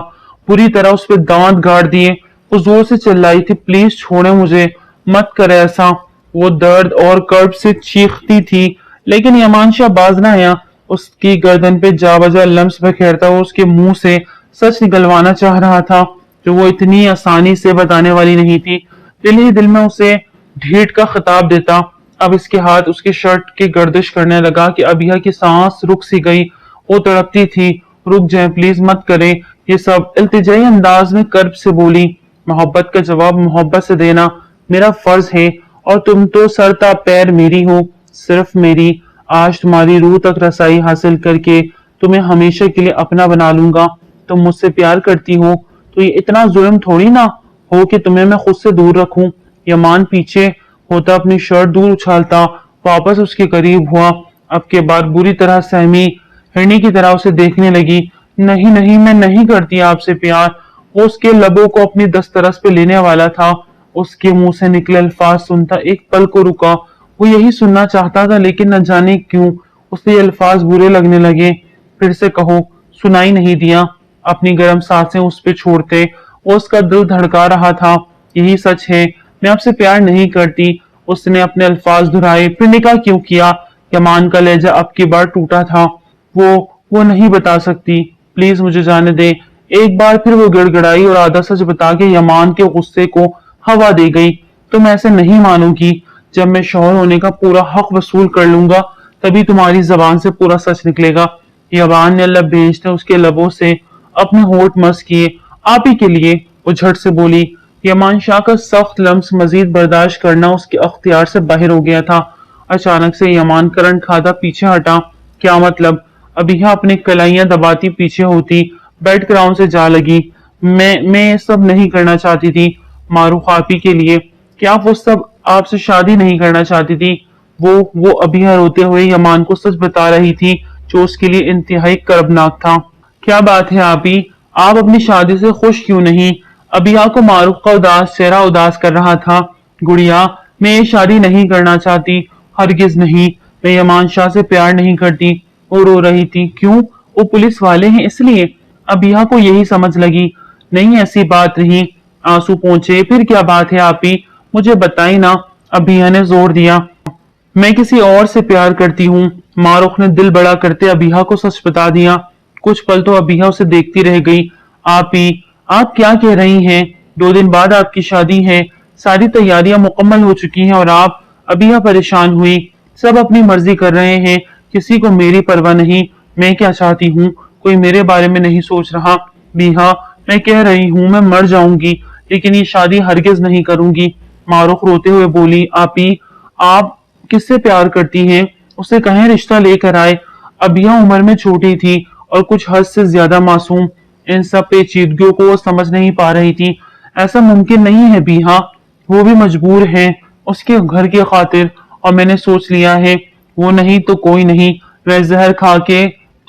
پوری طرح اس پہ دانت گاڑ دیے۔ وہ زور سے چلائی تھی، پلیز چھوڑے مجھے، مت کرے ایسا۔ وہ درد اور کرب سے چیختی تھی، لیکن یمان شاہ باز نہ آیا۔ اس کی گردن پہ جا بجا لمس بکھیرتا وہ اس کے منہ سے سچ نکلوانا چاہ رہا تھا، جو وہ اتنی آسانی سے بتانے والی نہیں تھی۔ دل ہی دل میں اسے ڈھیٹ کا خطاب دیتا۔ اب اس کے ہاتھ اس کے شرٹ کے گردش کرنے لگا کہ ابیحہ کی سانس رک سی گئی۔ وہ تڑپتی تھی، رک جائیں پلیز، مت کریں یہ سب۔ التجائی انداز میں کرب سے بولی، محبت کا جواب محبت سے دینا میرا فرض ہے، اور تم تو سر تا پیر میری ہو، صرف میری۔ آج تمہاری روح تک رسائی حاصل کر کے تمہیں ہمیشہ کے لیے اپنا بنا لوں گا۔ تم مجھ سے پیار کرتی ہو تو یہ اتنا ظلم تھوڑی نہ ہو کہ تمہیں میں خود سے دور رکھوں۔ یمان پیچھے ہوتا اپنی شرٹ دور اچھالتا واپس اس کے قریب ہوا۔ اب کے بعد بری طرح سہمی ہرنی کی طرح اسے دیکھنے لگی۔ نہیں، میں نہیں کرتی آپ سے پیار۔ وہ اس کے لبوں کو اپنی دسترس پہ لینے والا تھا۔ اس کے منہ سے نکلے الفاظ سنتا ایک پل کو رکا۔ وہ یہی سننا چاہتا تھا، لیکن نہ جانے کیوں اسے یہ الفاظ برے لگنے لگے۔ پھر سے کہو، سنائی نہیں دیا۔ اپنی گرم سانسیں اس پہ چھوڑتے وہ اس کا دل دھڑکا رہا تھا۔ یہی سچ ہے، میں آپ سے پیار نہیں کرتی۔ اس نے اپنے الفاظ دہرائے۔ پھر نکاح کیوں کیا؟ یمان کا لہجہ اب کی بار ٹوٹا تھا۔ وہ نہیں بتا سکتی، پلیز مجھے جانے دے۔ ایک بار پھر وہ گڑ گڑائی اور آدھا سچ بتا کے یمان کے غصے کو ہوا دے گئی۔ تم ایسے نہیں مانو گی، جب میں شوہر ہونے کا پورا حق وصول کر لوں گا تبھی تمہاری زبان سے پورا سچ نکلے گا۔ یمان نے لب بھیجتے اس کے لبوں سے اپنے ہونٹ مس کیے۔ آپ ہی کے لیے، وہ جھٹ سے بولی۔ یمان شاہ کا سخت لمس مزید برداشت کرنا اس کے اختیار سے باہر ہو گیا تھا۔ اچانک سے یمان کرنٹ کھاتا پیچھے ہٹا۔ کیا مطلب؟ ابیحہ اپنے کلائیاں دباتی پیچھے ہوتی، बैठ ग्राउंड से जा लगी। मैं ये सब नहीं करना चाहती थी मारूफ आपी के लिए। क्या वो सब आपसे शादी नहीं करना चाहती थी? वो अभी रोते हुए यमान को सच बता रही थी जो उसके लिए इंतहाई कर्बनाक था। क्या बात है आपी, आप अपनी शादी से खुश क्यों नहीं? अबिया को मारूफ का उदास चेहरा उदास कर रहा था। गुड़िया, मैं ये शादी नहीं करना चाहती, हरगिज नहीं। मैं यमान शाह से प्यार नहीं करती। वो रो रही थी। क्यों? वो पुलिस वाले हैं इसलिए? अबिया को यही समझ लगी। नहीं, ऐसी बात नहीं। आंसू पहुंचे। फिर क्या बात है आपी, मुझे बताई ना। अबिया ने जोर दिया। मैं किसी और से प्यार करती हूँ। मारूफ ने दिल बड़ा करते अबिया को सच बता दिया। कुछ पल तो अबिया उसे देखती रह गई। आपी, आप क्या कह रही हैं? 2 दिन बाद आपकी शादी है, सारी तैयारियां मुकम्मल हो चुकी हैं और आप? अबिया परेशान हुई। सब अपनी मर्जी कर रहे हैं, किसी को मेरी परवाह नहीं। मैं क्या चाहती हूँ, कोई मेरे बारे में नहीं सोच रहा। बीहा, मैं कह रही हूँ मैं मर जाऊंगी, लेकिन ये शादी हरगिज नहीं करूंगी। मारूफ रोते हुए बोली। आपी, आप किससे प्यार करती हैं? उसे कहें रिश्ता लेकर आए। अबिया उम्र में छोटी थी और कुछ हद से ज्यादा मासूम। इन सब पेचीदगियों को वो समझ नहीं पा रही थी। ऐसा मुमकिन नहीं है बीहा, वो भी मजबूर है उसके घर की खातिर, और मैंने सोच लिया है वो नहीं तो कोई नहीं, वह जहर खा के।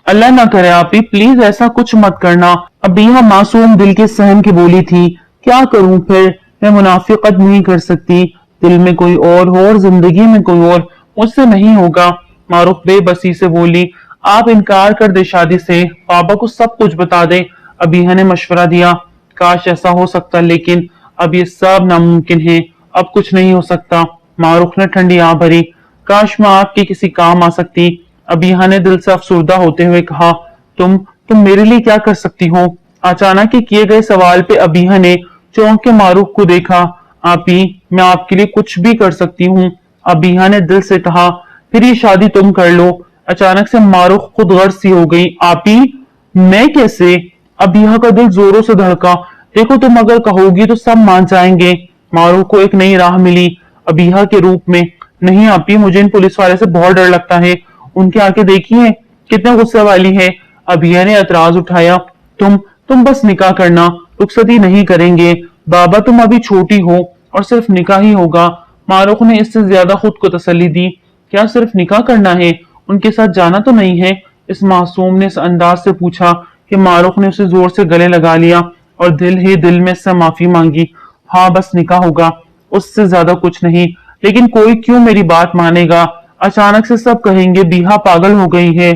अल्लाह ना करे आपी, प्लीज ऐसा कुछ मत करना। अबिया मासूम दिल के सहम की बोली थी। क्या करूं फिर? मैं मुनाफिकत नहीं कर सकती। दिल में कोई और हो और जिंदगी में कोई और, मुझसे नहीं होगा। मारूफ बेबसी से बोली। आप इनकार कर दे शादी से, पापा को सब कुछ बता दे। अबिया ने मशवरा दिया। काश ऐसा हो सकता, लेकिन अब ये सब नामुमकिन है। अब कुछ नहीं हो सकता। मारूफ ने ठंडी आह भरी। काश मैं आपके किसी काम आ सकती। अबिया ने दिल से अफसुर्दा होते हुए कहा। तुम मेरे लिए क्या कर सकती हो? अचानक ही किए गए सवाल पे अबिया ने चौंक के मारूफ को देखा। आपी, मैं आपके लिए कुछ भी कर सकती हूँ, अबिया ने दिल से कहा। फिर ये शादी तुम कर लो। अचानक से मारूफ खुद गर्ज सी हो गई। आपी, मैं कैसे? अबिया का दिल जोरों से धड़का। देखो, तुम अगर कहोगी तो सब मान जाएंगे। मारूफ को एक नई राह मिली अबिया के रूप में। नहीं आपी, मुझे इन पुलिस वाले से बहुत डर लगता है। उनकी आंखें देखिए कितने गुस्से वाली है। अबिया ने एतराज उठाया। तुम बस निकाह करना, रुखसती नहीं करेंगे। बाबा, तुम अभी छोटी हो और सिर्फ निकाह ही होगा। मारूफ ने इससे ज्यादा खुद को तसल्ली दी। क्या सिर्फ निकाह करना है? उनके साथ जाना तो नहीं है? इस मासूम ने इस अंदाज से पूछा कि मारूफ ने उसे जोर से गले लगा लिया और दिल ही दिल में से माफी मांगी। हाँ, बस निकाह होगा, उससे ज्यादा कुछ नहीं। लेकिन कोई क्यों मेरी बात मानेगा? अचानक से सब कहेंगे बीहा पागल हो गई है,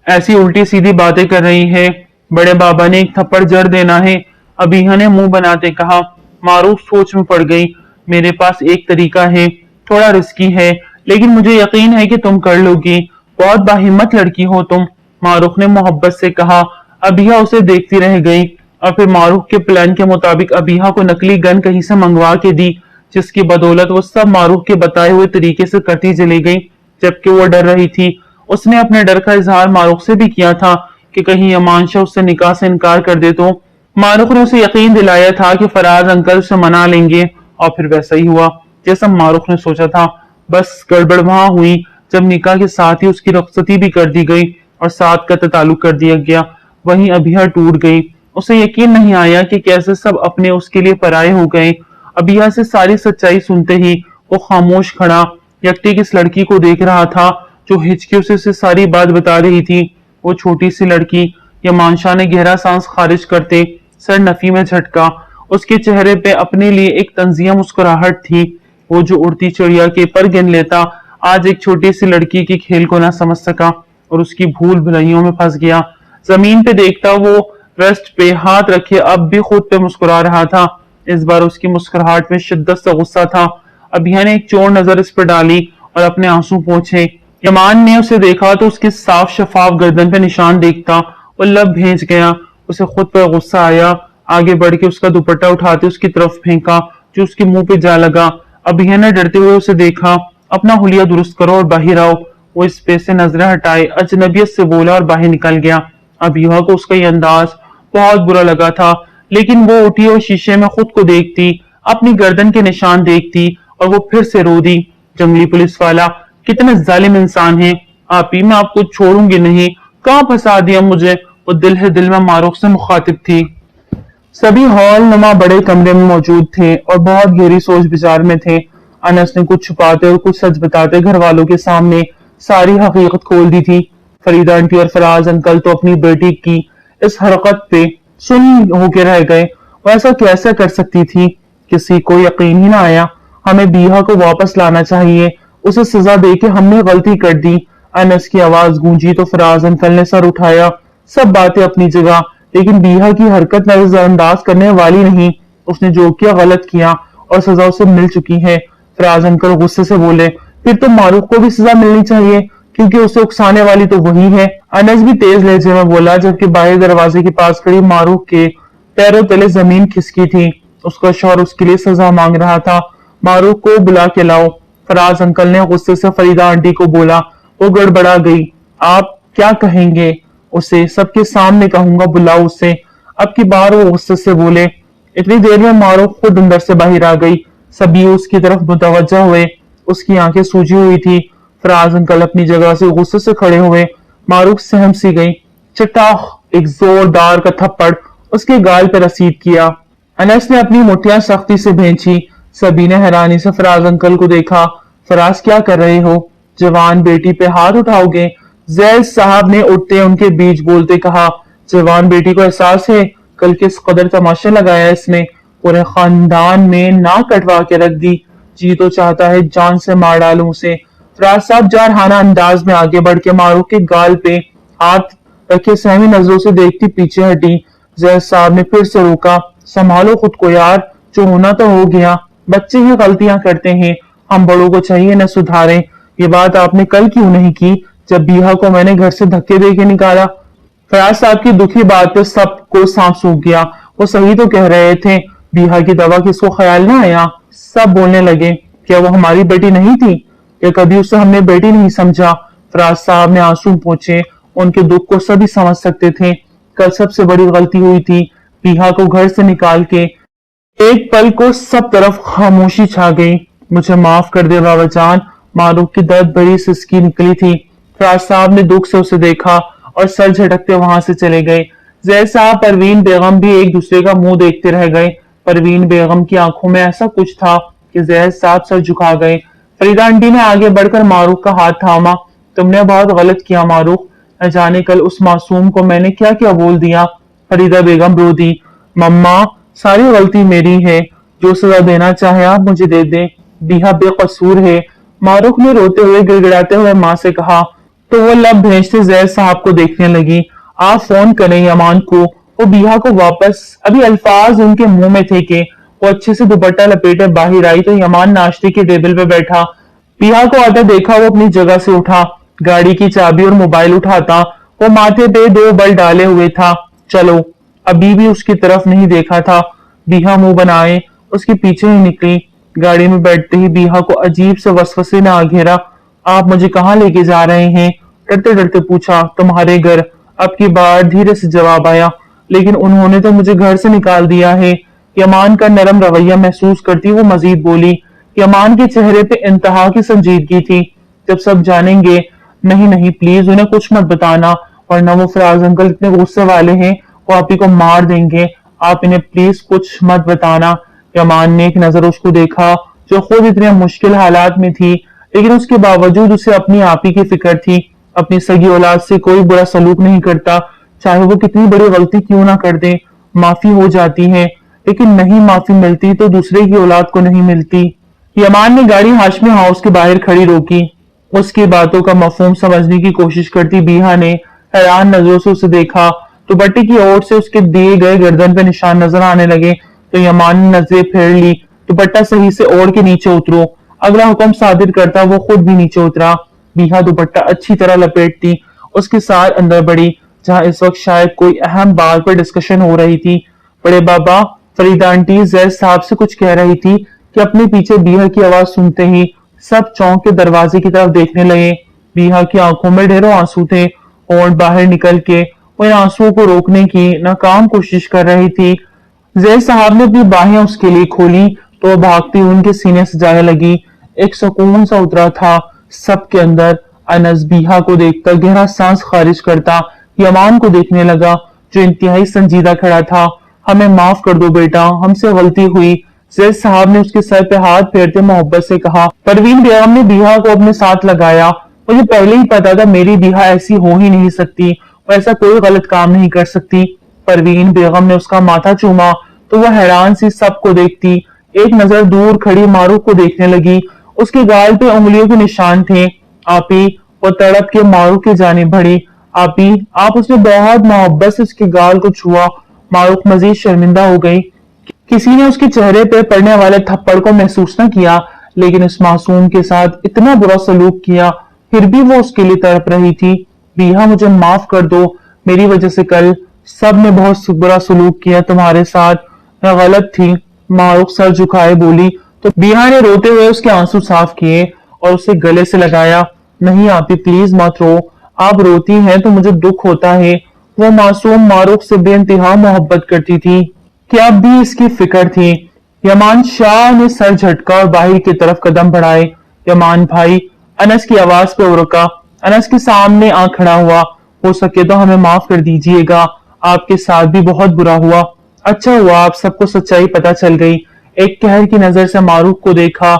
ऐसी उल्टी सीधी बातें कर रही है। बड़े बाबा ने एक थप्पड़ जड़ देना है, अबीहा ने मुंह बनाते कहा। मारूफ सोच में पड़ गई। मेरे पास एक तरीका है, थोड़ा रिस्की है, लेकिन मुझे यकीन है कि तुम कर लोगी। बहुत बाहिम्मत लड़की हो तुम, मारूफ ने मोहब्बत से कहा। अबीहा उसे देखती रह गई और फिर मारूफ के प्लान के मुताबिक अबीहा को नकली गन कहीं से मंगवा के दी, जिसकी बदौलत वो सब मारूफ के बताए हुए तरीके से करती चली गई। जबकि वो डर रही थी। उसने अपने डर का इजहार मारूफ से भी किया था कि कहीं अमान शाह उससे निकाह से इनकार कर दे तो। मारूफ ने उसे यकीन दिलाया था कि फराज अंकल से मना लेंगे, और फिर वैसा ही हुआ जैसा मारूफ ने सोचा था। बस गड़बड़ वहां हुई जब निकाह के साथ ही उसकी रुखसती भी कर दी गई और साथ का ताल्लुक कर दिया गया। वहीं अबिया टूट गई। उसे यकीन नहीं आया कि कैसे सब अपने उसके लिए पराये हो गए। अबिया से सारी सच्चाई सुनते ही वो खामोश खड़ा यकती किस लड़की को देख रहा था जो हिचकियों से सारी बात बता रही थी। वो छोटी सी लड़की। यमान शाह ने गहरा सांस खारिज करते सर नफी में झटका। उसके चेहरे पे अपने लिए एक तंजिया मुस्कुराहट थी। वो जो उड़ती चिड़िया के पर गिन लेता, आज एक छोटी सी लड़की की खेल को ना समझ सका और उसकी भूल भुलैयों में फंस गया। जमीन पे देखता वो रेस्ट पे हाथ रखे अब भी खुद पे मुस्कुरा रहा था। इस बार उसकी मुस्कुराहट में शिद्दत से गुस्सा था। अभिया ने एक चोर नजर इस पर डाली और अपने आंसू पोंछे। यमान ने उसे देखा तो उसके साफ शफाफ गर्दन पे निशान देखता वो लब भेज गया। उसे खुद पर गुस्सा आया। आगे बढ़ के उसका दुपट्टा उठाते उसकी तरफ फेंका जो उसके मुंह पे जा लगा। अभिया ने डरते हुए उसे देखा। अपना हुलिया दुरुस्त करो और बाहर आओ। वो इस पे से नजरें हटाए अजनबियत से बोला और बाहर निकल गया। अभिया को उसका ये अंदाज बहुत बुरा लगा था, लेकिन वो उठी और शीशे में खुद को देखती, अपनी गर्दन के निशान देखती और वो फिर से रो दी। जंगली पुलिस वाला कितने जालिम इंसान है। आप ही, मैं आपको छोड़ूंगी नहीं। कहाँ फंसा दिया मुझे, वो दिल है दिल में मारूफ से मुखातिब थी। सभी हॉल नुमा बड़े कमरे में मौजूद थे और बहुत गहरी सोच विचार में थे। अनस ने कुछ छुपाते और कुछ सच बताते घर वालों के सामने सारी हकीकत खोल दी थी। फरीदा आंटी और फराज अंकल तो अपनी बेटी की इस हरकत पे सुन होके रह गए। वो ऐसा कैसे कर सकती थी, किसी को यकीन ही ना आया। हमें बीहा को वापस लाना चाहिए, उसे सजा दे के हमने गलती कर दी। अनस की आवाज गूंजी तो फराज अंकल ने सर उठाया। सब बातें अपनी जगह, लेकिन बीहा की हरकत नजरअंदाज करने वाली नहीं। उसने जो किया गलत किया और सजा उसे मिल चुकी है। फराज अंकल गुस्से से बोले, फिर तो मारूफ को भी सजा मिलनी चाहिए, क्योंकि उसे उकसाने वाली तो वही है। अनस भी तेज लहजे में बोला, जबकि बाहर दरवाजे के पास खड़ी मारूफ के पैरों तले जमीन खिसकी थी। उसका शौहर उसके लिए सजा मांग रहा था। मारूफ को बुला के लाओ। फराज अंकल ने गुस्से से फरीदा आंटी को बोला। वो गड़बड़ा गई। आप क्या कहेंगे उसे? सबके सामने कहूंगा, बुलाओ उसे। अब की बार वो गुस्से से बोले। इतनी देर में मारूफ खुद अंदर से बाहर आ गई। सभी उसकी तरफ मुतवज्जा हुए। उसकी आंखें सूजी हुई थी। फराज अंकल अपनी जगह से गुस्से से खड़े हुए। मारूफ सहम सी गई। चटाख एक जोरदार का थप्पड़ उसके गाल पर रसीद किया। अनस ने अपनी मुठ्ठियां सख्ती से भींची। सभी ने हैरानी से फराज अंकल को देखा। फराज क्या कर रहे हो? जवान बेटी पे हाथ उठाओगे? जैद साहब ने उठते उनके बीच बोलते कहा। जवान बेटी को एहसास है कल किस कदर तमाशा लगाया इसने। पूरे खानदान में नाक कटवा के रख दी। जी तो चाहता है जान से मार डालूं उसे। फराज साहब जारहाना अंदाज में आगे बढ़ के मारूफ के गाल पे हाथ रखे सहमी नजरों से देखती पीछे हटी। जैद साहब ने फिर से रोका। संभालो खुद को यार, जो होना तो हो गया। बच्चे ही गलतियां करते हैं, हम बड़ों को चाहिए न सुधारें। ये बात आपने कल क्यों नहीं की, जब बीहा को मैंने घर से धक्के दे के निकाला? फराज साहब की दुखी बात पे सबको सांप सूख गया। वो सही तो कह रहे थे, बीहा की दवा किसको ख्याल ना आया? सब बोलने लगे, क्या वो हमारी बेटी नहीं थी? क्या कभी उसे हमने बेटी नहीं समझा? फराज साहब ने आंसू पोंछे। उनके दुख को सभी समझ सकते थे। कल सबसे बड़ी गलती हुई थी, बीहा को घर से निकाल के। एक पल को सब तरफ खामोशी छा गई। मुझे माफ कर दे बाबा जान। मारूफ की दर्द भरी सिसकी निकली थी। फराज साहब ने दुख से उसे देखा और सर झटकते वहां से चले गए। जैद साहब परवीन बेगम भी एक दूसरे का मुंह देखते रह गए। परवीन बेगम की आंखों में ऐसा कुछ था कि जैद साहब सर झुका गए। फरीदा आंटी ने आगे बढ़कर मारूफ का हाथ थामा। तुमने बहुत गलत किया मारूफ, न जाने कल उस मासूम को मैंने क्या क्या बोल दिया। फरीदा बेगम रो दी। मम्मा, सारी गलती मेरी है। जो सजा देना चाहे आप मुझे दे दें। बीहा बेकसूर है। मारूफ ने रोते हुए गिड़गिड़ाते हुए माँ से कहा। तो वो लब भेजते जैद साहब को देखने लगी। आप फोन करें यमान को, वो बीहा को वापस। अभी अल्फाज उनके मुंह में थे कि वो अच्छे से दुपट्टा लपेटे बाहर आई तो यमान नाश्ते के टेबल पे बैठा। बीहा को आता देखा वो अपनी जगह से उठा। गाड़ी की चाबी और मोबाइल उठाता वो माथे पे 2 बल डाले हुए था। चलो, अभी भी उसकी तरफ नहीं देखा था। बीहा मुंह बनाए उसके पीछे ही निकली। गाड़ी में बैठते ही बीहा को अजीब से वसवसे ने आ घेरा। आप मुझे कहाँ लेके जा रहे हैं? डरते डरते पूछा। तुम्हारे घर। अब की बार धीरे से जवाब आया। लेकिन उन्होंने तो मुझे घर से निकाल दिया है। यमान का नरम रवैया महसूस करती वो मजीद बोली। यमान के चेहरे पे इंतहा की संजीदगी थी। जब सब जानेंगे। नहीं नहीं प्लीज उन्हें कुछ मत बताना, वरना वो फराज अंकल इतने गुस्से वाले हैं, वो आप ही को मार देंगे। आप इन्हें प्लीज कुछ मत बताना। यमान ने एक नजर उसको देखा, जो खुद इतने मुश्किल हालात में थी, लेकिन उसके बावजूद उसे अपनी आप ही की फिक्र थी। अपनी सगी औलाद से कोई बुरा सलूक नहीं करता, चाहे वो कितनी बड़ी गलती क्यों ना कर दे। माफी हो जाती है, लेकिन नहीं माफी मिलती तो दूसरे की औलाद को नहीं मिलती। यमान ने गाड़ी हाशमी हाउस के बाहर खड़ी रोकी। उसकी बातों का मफहूम समझने की कोशिश करती बीहा ने हैरान नजरों से उसे देखा। दुपट्टे की ओर से उसके दिए गए गर्दन पे निशान नजर आने लगे तो यमान ने नजरें फेर ली। दुपट्टा सही से ओढ़ के नीचे उतरो। अगला हुक्म सादिर करता वो खुद भी नीचे उतरा। बीहा दुपट्टा अच्छी तरह लपेटती उसके साथ अंदर बढ़ी, जहां इस वक्त शायद कोई अहम बात पर डिस्कशन हो रही थी। बड़े बाबा, फरीदा आंटी जैद साहब से कुछ कह रही थी कि अपने पीछे बीहा की आवाज सुनते ही सब चौंक के दरवाजे की तरफ देखने लगे। बीहा की आंखों में ढेरों आंसू थे और बाहर निकल के वो इन आंसुओं को रोकने की नाकाम कोशिश कर रही थी। जैद साहब ने अपनी बाहें उसके लिए खोली तो वो भागती उनके सीने से जाने लगी। एक सुकून सा उतरा था सबके अंदर। अनस बीहा को देखकर गहरा सांस खारिज करता। यमान को देखने लगा जो इंतहाई संजीदा खड़ा था। हमें माफ कर दो बेटा, हमसे गलती हुई। जैद साहब ने उसके सर पे हाथ फेरते मोहब्बत से कहा। परवीन बेगम ने बीहा को अपने साथ लगाया। मुझे पहले ही पता था मेरी बीहा ऐसी हो ही नहीं सकती, वो ऐसा कोई गलत काम नहीं कर सकती। परवीन बेगम ने उसका माथा चूमा तो वह हैरान सी सबको देखती, एक नजर दूर खड़ी मारूफ को देखने लगी। उसके गाल पे उंगलियों के निशान थे। आपी, वो तड़प के मारूफ की जानिब बढ़ी। आपी, आप उसने बहुत मोहब्बत से उसके गाल को छुआ। मारूफ मजीद शर्मिंदा हो गई। किसी ने उसके चेहरे पे पड़ने वाले थप्पड़ को महसूस न किया, लेकिन इस मासूम के साथ इतना बुरा सलूक किया, फिर भी वो उसके लिए तड़प रही थी। बीहा, मुझे माफ कर दो, मेरी वजह से कल सब ने बहुत बुरा सलूक किया तुम्हारे साथ, मैं गलत थी। मारूफ सर झुकाए बोली तो बीहा ने रोते हुए उसके आंसू साफ किए और उसे गले से लगाया। नहीं आपी, प्लीज मत रो, आप रोती हैं तो मुझे दुख होता है। वो मासूम मारूफ से बेइंतहा मोहब्बत करती थी कि अब भी इसकी फिक्र थी। यमान शाह ने सर झटका और बाहर की तरफ कदम बढ़ाए। यमान भाई, अनस की आवाज पे रुका। अनस के सामने आ खड़ा हुआ। हो सके तो हमें माफ कर दीजिएगा, आपके साथ भी बहुत बुरा हुआ। अच्छा हुआ आप सबको सच्चाई पता चल गई। एक कहर की नजर से मारूफ को देखा।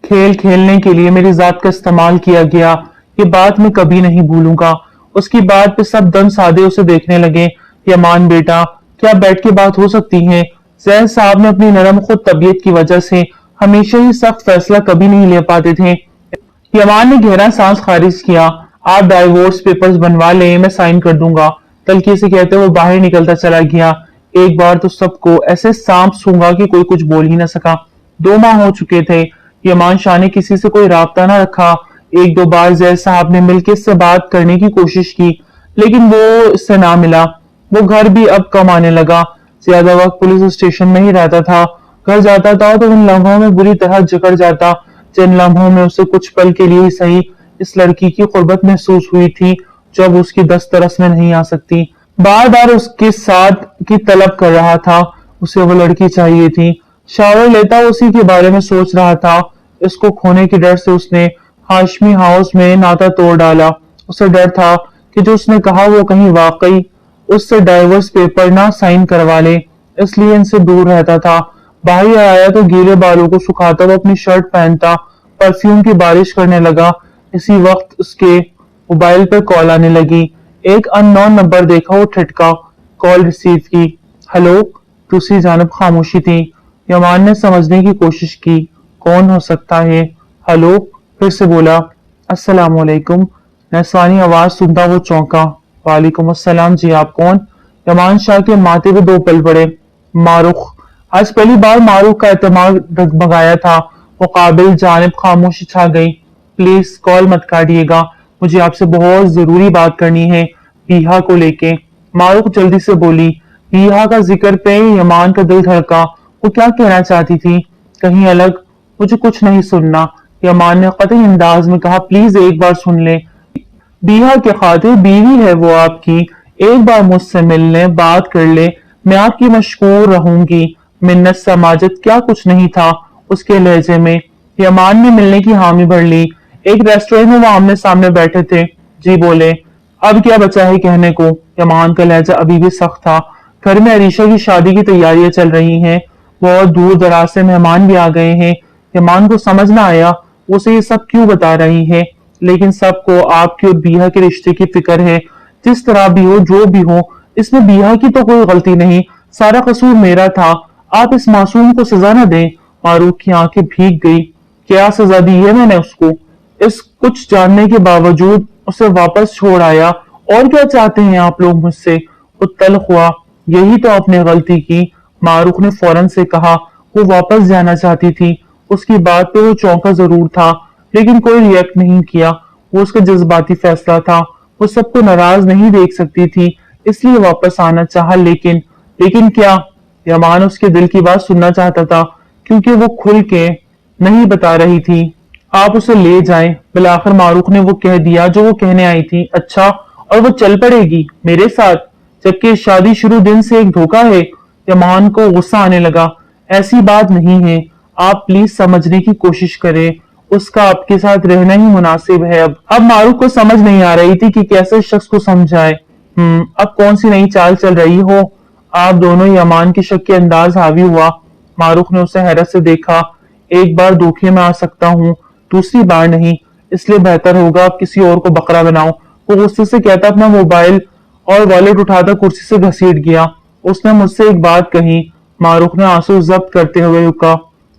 खेल खेलने के लिए मेरी जात का इस्तेमाल किया गया, ये बात मैं कभी नहीं भूलूंगा। उसकी बात पे सब दम साधे उसे देखने लगे। यमान बेटा, क्या बैठ के बात हो सकती है? जैद साहब ने अपनी नरम खुद तबीयत की वजह से हमेशा ही सख्त फैसला कभी नहीं ले पाते थे। यमान ने गहरा सांस खारिज किया। आप डाइवोर्स पेपर्स बनवा लें, मैं साइन कर दूंगा। तलखी से कहते वो बाहर निकलता चला गया। एक बार तो सबको ऐसे सांप सूंघा कि कोई कुछ बोल ही ना सका। 2 माह हो चुके थे। यमान शाह ने किसी से कोई राबता ना रखा। एक दो बार जैद साहब ने मिलकर इससे बात करने की कोशिश की, लेकिन वो इससे ना मिला। वो घर भी अब कम आने लगा, ज्यादा वक्त पुलिस स्टेशन में ही रहता था। घर जाता था तो उन लम्हों में बुरी तरह जकड़ जाता जिन लम्हों में उसे कुछ पल के लिए ही सही इस लड़की की कुर्बत महसूस हुई थी जो अब उसकी दस्तरस में नहीं आ सकती। बार बार उसके साथ की तलब कर रहा था। उसे वो लड़की चाहिए थी। शावर लेता उसी के बारे में सोच रहा था। इसको खोने के डर से उसने हाशमी हाउस में नाता तोड़ डाला। उसे डर था कि जो उसने कहा वो कहीं वाकई उससे डाइवोर्स पेपर ना साइन करवा ले, इसलिए इनसे दूर रहता था। बाहर आया तो गीले बालों को सुखाता वो अपनी शर्ट पहनता, परफ्यूम की बारिश करने लगा। इसी वक्त उसके मोबाइल पर कॉल आने लगी। एक अननोन नंबर देखा, वो ठटका, कॉल रिसीव की। हेलो। दूसरी जानब खामोशी थी। यमान ने समझने की कोशिश की, कौन हो सकता है? हेलो। फिर से बोला, अस्सलाम वालेकुम। नसवानी आवाज सुनता वो चौंका। वालेकुम अस्सलाम, जी आप कौन? यमान शाह के माथे पे 2 पल पड़े। मारूख। आज पहली बार मारूख का एतमाद डगमगाया था। वो काबिल जानिब खामोशी छा गई। प्लीज कॉल मत काटिएगा, मुझे आपसे बहुत जरूरी बात करनी है, बीहा को लेके। मारूख जल्दी से बोली। बीहा का जिक्र पे यमान का दिल धड़का। वो क्या कहना चाहती थी? कहीं अलग? मुझे कुछ नहीं सुनना, यमान ने कतई अंदाज में कहा। प्लीज एक बार सुन ले। बीहा के खातिर बीवी है वो आपकी, एक बार मुझसे मिल ले, बात कर ले, मैं आपकी मशकूर रहूंगी। मिन्नत समाजत क्या कुछ नहीं था उसके लहजे में। यमान ने मिलने की हामी भर ली। एक रेस्टोरेंट में वो आमने सामने बैठे थे। जी बोले। अब क्या बचा है कहने को? यमान का लहजा अभी भी सख्त था। घर में अरीशा की शादी की तैयारियां चल रही हैं। बहुत दूर दराज से मेहमान भी आ गए हैं। यमान को समझ ना आया उसे ये सब क्यों बता रही है, लेकिन सबको आपकी और बीहा के रिश्ते की फिक्र है। जिस तरह भी हो, जो भी हो, इसमें बीहा की तो कोई गलती नहीं, सारा कसूर मेरा था। आप इस मासूम को सजा न दें। मारूफ की आंखें भीग गई। क्या सजा दी है मैंने उसको? इस कुछ जानने के बावजूद उसे वापस छोड़ आया। और क्या चाहते हैं आप लोग मुझसे? वो तल्ख हुआ। यही तो आपने गलती की, मारूफ ने फौरन से कहा। वो वापस जाना चाहती थी। उसकी बात पे वो चौंका जरूर था, लेकिन कोई रिएक्ट नहीं किया। वो उसका जज्बाती फैसला था। वो सबको नाराज नहीं देख सकती थी, इसलिए वापस आना चाहा। लेकिन क्या? यमान उसके दिल की बात सुनना चाहता था। क्योंकि वो खुल के नहीं बता रही थी। आप उसे ले जाएं। बिलाखिर मारूफ ने वो कह दिया जो वो कहने आई थी। अच्छा, और वो चल पड़ेगी मेरे साथ, जबकि शादी शुरू दिन से एक धोखा है। यमान को गुस्सा आने लगा। ऐसी बात नहीं है, आप प्लीज समझने की कोशिश करें। उसका आपके साथ रहना ही मुनासिब है। अब मारूफ को समझ नहीं आ रही थी कि कैसे शख्स को समझाए। अब कौन सी नई चाल चल रही हो। आप दोनों यमान के शक के अंदाज हावी हुआ। मारूफ ने उसे हैरत से देखा। एक बार धोखे में आ सकता हूँ, दूसरी बार नहीं, इसलिए बेहतर होगा आप किसी और को बकरा बनाओ। वो गुस्से से कहता अपना मोबाइल और वॉलेट उठाकर कुर्सी से घसीट गया। उसने मुझसे एक बात कही। मारूफ ने आंसू जब्त करते हुए रुका।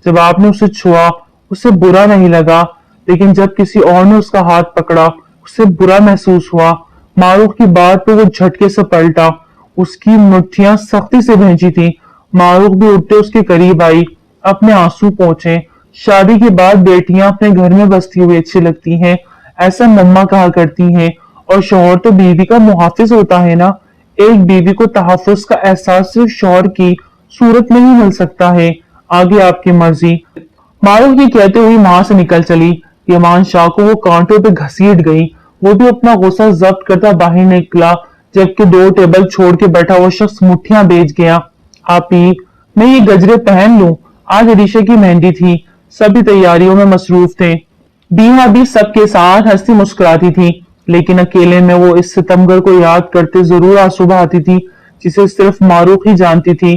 जब आपने उसे छुआ उसे बुरा नहीं लगा, लेकिन जब किसी और ने उसका हाथ पकड़ा उसे बुरा महसूस हुआ। मारूफ की बात पे वो झटके से पलटा। उसकी मुट्ठियां सख्ती से भींची थी। मारूफ भी उठते उसके करीब आई। अपने आंसू पोंछे। शादी के बाद बेटियां अपने घर में बसती हुई अच्छी लगती हैं, ऐसा मम्मा कहा करती हैं। और शौहर तो बीवी का मुहाफिज होता है ना। एक बीवी को तहफ्फुज का एहसास सिर्फ शौहर की सूरत में ही मिल सकता है। आगे आपकी मर्जी। मारूफ की कहते हुए वहां से निकल चली। यमान शाह को वो कांटों पे घसीट गई। वो भी अपना गुस्सा जब्त करता बाहर निकला, जबकि दो टेबल छोड़ के बैठा वो शख्स मुट्ठियां बेच गया। आपी, मैं ये गजरे पहन लूं। आज अरीशा की मेहंदी थी, सभी तैयारियों में मसरूफ थे। बीहा भी सबके साथ हंसती मुस्कुराती थी, लेकिन अकेले में वो इस सितमगर को याद करते जरूर आंसू बहाती थी, जिसे सिर्फ मारूफ ही जानती थी।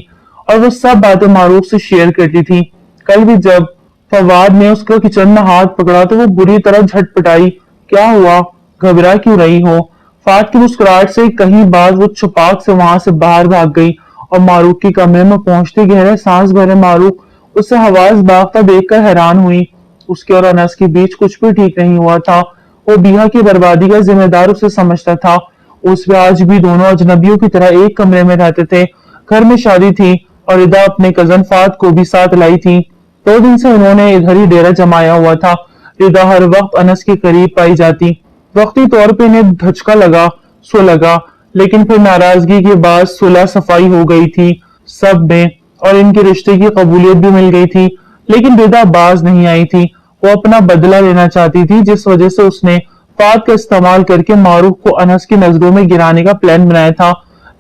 और वो सब बातें मारूफ से शेयर करती थी। कल भी जब फवाद ने उसका किचन में हाथ पकड़ा तो वो बुरी तरह झटपटाई। क्या हुआ, घबरा क्यों रही हो। फात की मुस्कुराहट से कहीं बाद वो छुपाक से वहां से बाहर भाग गई और मारूफ के कमरे में पहुंचते गहरे सांस भरे मारूफ उससे हवास बागता देखकर हैरान हुई। उसके और अनस के बीच कुछ भी ठीक नहीं हुआ था। वो बीहा की बर्बादी का जिम्मेदार उसे समझता था। उसमें आज भी दोनों अजनबियों की तरह एक कमरे में रहते थे। घर में शादी थी और इदा अपने कजन फात को भी साथ लाई थी। 2 दिन से उन्होंने इधर ही डेरा जमाया हुआ था। रिदा हर वक्त अनस के करीब पाई जाती। वक्ती तौर पे इन्हें धचका लगा, सो लगा, लेकिन फिर नाराजगी के बाद सुलह सफाई हो गई थी सब में, और इनके रिश्ते की कबूलियत भी मिल गई थी। लेकिन रिदा बाज नहीं आई थी। वो अपना बदला लेना चाहती थी, जिस वजह से उसने फात का इस्तेमाल करके मारूफ को अनस की नजरों में गिराने का प्लान बनाया था।